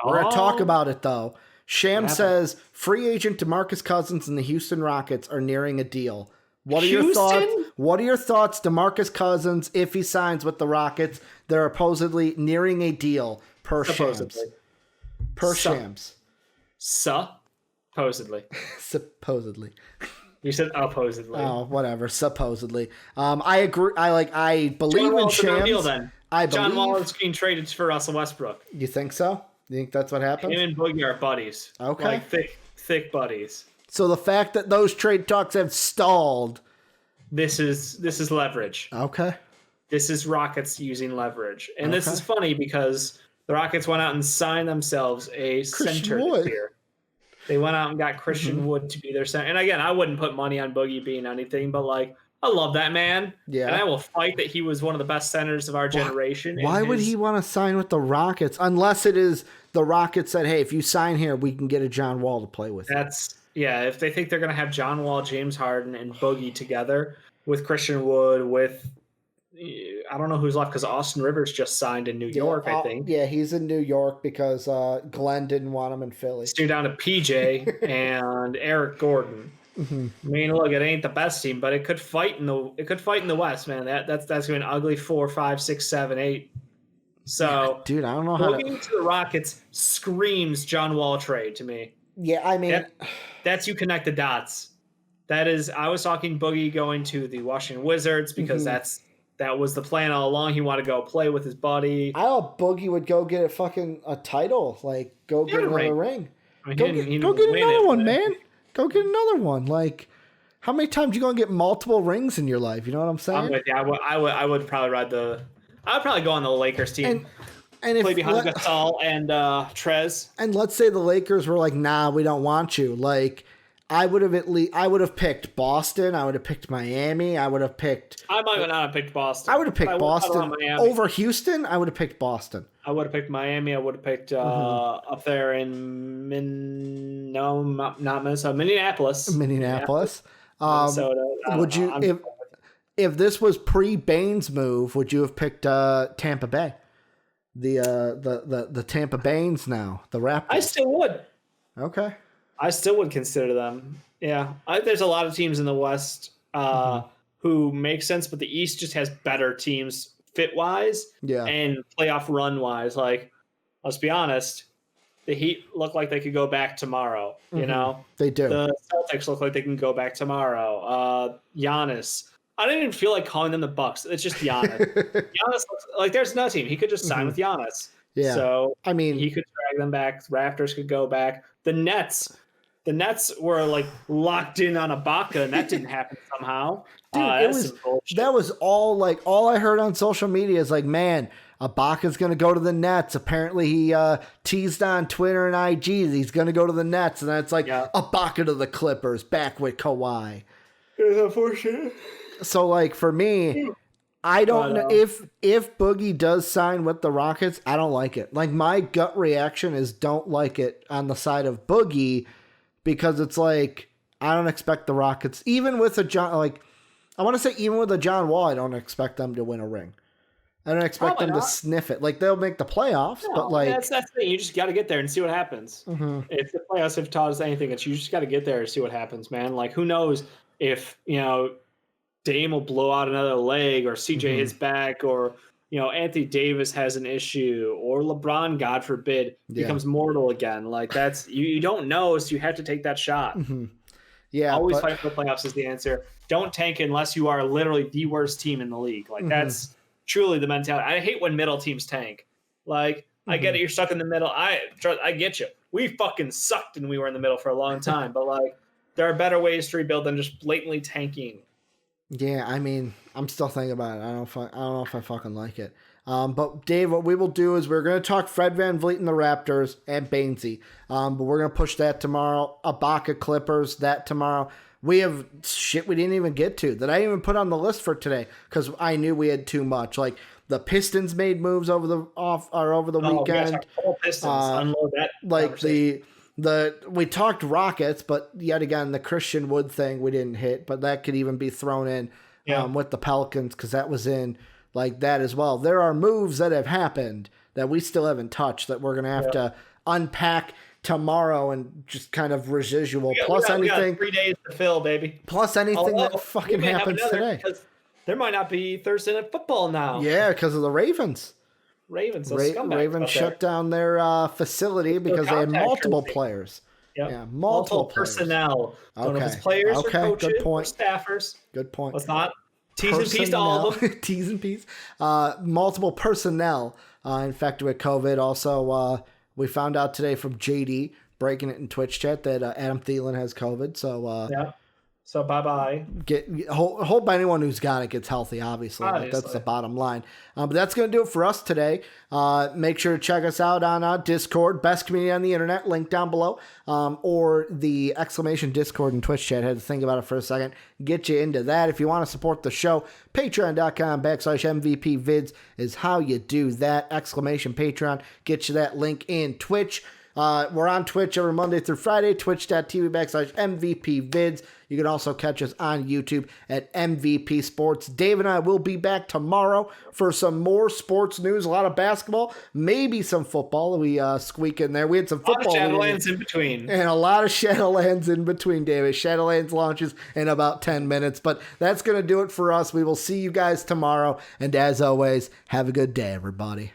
We're going to talk about it, though. Sham says free agent DeMarcus Cousins and the Houston Rockets are nearing a deal. What are your thoughts? What are your thoughts, DeMarcus Cousins, if he signs with the Rockets? They're supposedly nearing a deal per Shams. Shams. Supposedly. Supposedly. You said opposedly. Oh, whatever. Supposedly. I agree. I believe in Shams. Deal, then. John Wall is being traded for Russell Westbrook. You think so? You think that's what happened? Him and Boogie are buddies. Okay. Like thick buddies. So the fact that those trade talks have stalled. This is leverage. Okay. This is Rockets using leverage. And this is funny because the Rockets went out and signed themselves a center this year. They went out and got Christian Wood to be their center. And again, I wouldn't put money on Boogie being anything, but like I love that man. Yeah. And I will fight that he was one of the best centers of our generation. Why would he want to sign with the Rockets? Unless it is the Rockets said, hey, if you sign here, we can get a John Wall to play with. If they think they're going to have John Wall, James Harden, and Boogie together with Christian Wood, with I don't know who's left because Austin Rivers just signed in New York, I think. Yeah, he's in New York because Glenn didn't want him in Philly. So you're down to PJ and Eric Gordon. Mm-hmm. I mean, look, it ain't the best team, but it could fight in the West, man. That's gonna be an ugly 4, 5, 6, 7, 8. So, yeah, dude, I don't know how to the Rockets screams John Wall trade to me. Yeah, I mean, that's you connect the dots. That is, I was talking Boogie going to the Washington Wizards because that was the plan all along. He wanted to go play with his buddy. I thought Boogie would go get a title, like go get another ring. I mean, go get another one, man. Go get another one. Like, how many times you gonna get multiple rings in your life? You know what I'm saying? I'm with you. I would probably I would probably go on the Lakers team. And play behind Gasol and Trez. And let's say the Lakers were like, nah, we don't want you. Like, I would have picked Boston. I would have picked Miami. I might not have picked Boston. I would have picked Boston over Houston. I would have picked Boston. I would have picked Miami. I would have picked up there in not Minnesota, Minneapolis. Minnesota. Would you if this was pre-Baines move? Would you have picked Tampa Bay? The Tampa Baines now, the Raptors. I still would. Okay. I still would consider them. Yeah. There's a lot of teams in the West who make sense, but the East just has better teams fit-wise and playoff run-wise. Like, let's be honest, the Heat look like they could go back tomorrow, you know? They do. The Celtics look like they can go back tomorrow. Giannis. I don't even feel like calling them the Bucks. It's just Giannis. Giannis, like, there's no team. He could just sign with Giannis. Yeah. So, I mean, he could drag them back. Raptors could go back. The Nets were like locked in on Ibaka, and that didn't happen somehow. Dude, that was all I heard on social media is like, man, Ibaka's going to go to the Nets. Apparently he teased on Twitter and IG that he's going to go to the Nets, and then it's like Ibaka to the Clippers, back with Kawhi. It's unfortunate. So, like, for me, I don't know if Boogie does sign with the Rockets. I don't like it. Like, my gut reaction is don't like it on the side of Boogie, because it's like I don't expect the Rockets, even with a John Wall, I don't expect them to win a ring. I don't expect them to sniff it. Like, they'll make the playoffs, but like that's the thing. You just got to get there and see what happens. If the playoffs have taught us anything, it's you just got to get there and see what happens, man. Like, who knows if Dame will blow out another leg, or CJ hits back, or Anthony Davis has an issue, or LeBron, God forbid, becomes mortal again. Like, that's you don't know, so you have to take that shot. Yeah, always fight for the playoffs is the answer. Don't tank unless you are literally the worst team in the league. Like, that's truly the mentality. I hate when middle teams tank. Like, I get it, you're stuck in the middle. I get you. We fucking sucked and we were in the middle for a long time. But like, there are better ways to rebuild than just blatantly tanking. Yeah, I mean, I'm still thinking about it. I don't know if I fucking like it. But Dave, what we will do is we're going to talk Fred VanVleet and the Raptors and Bainesy. But we're going to push that tomorrow. Ibaka Clippers, that tomorrow. We have shit we didn't even get to that I didn't even put on the list for today because I knew we had too much. Like, the Pistons made moves over the weekend. Pistons. Unload that. Like we talked Rockets, but yet again, the Christian Wood thing we didn't hit, but that could even be thrown in with the Pelicans because that was in like that as well. There are moves that have happened that we still haven't touched that we're going to have to unpack tomorrow and just kind of residual. We got 3 days to fill, baby. Plus anything that fucking happens today. There might not be Thursday Night Football now. Yeah, because of the Ravens. Ravens shut down their facility because they had multiple players. Yep. Yeah, multiple personnel. Don't know if it's players or coaches good point. or staffers. Good point. Let's not T's and P's to all of them. T's and P's. Multiple personnel infected with COVID. Also, we found out today from JD breaking it in Twitch chat that Adam Thielen has COVID. So So bye-bye. Hope anyone who's got it gets healthy, obviously. Like, that's the bottom line. But that's going to do it for us today. Make sure to check us out on Discord, best community on the internet, link down below, or the exclamation Discord and Twitch chat. I had to think about it for a second. Get you into that. If you want to support the show, patreon.com/MVP vids is how you do that. Exclamation Patreon. Get you that link in Twitch. We're on Twitch every Monday through Friday, twitch.tv/MVPvids. You can also catch us on YouTube at MVP Sports. Dave and I will be back tomorrow for some more sports news, a lot of basketball, maybe some football. We squeak in there. We had some football. A lot of Shadowlands in between. And a lot of Shadowlands in between, David. Shadowlands launches in about 10 minutes. But that's going to do it for us. We will see you guys tomorrow. And as always, have a good day, everybody.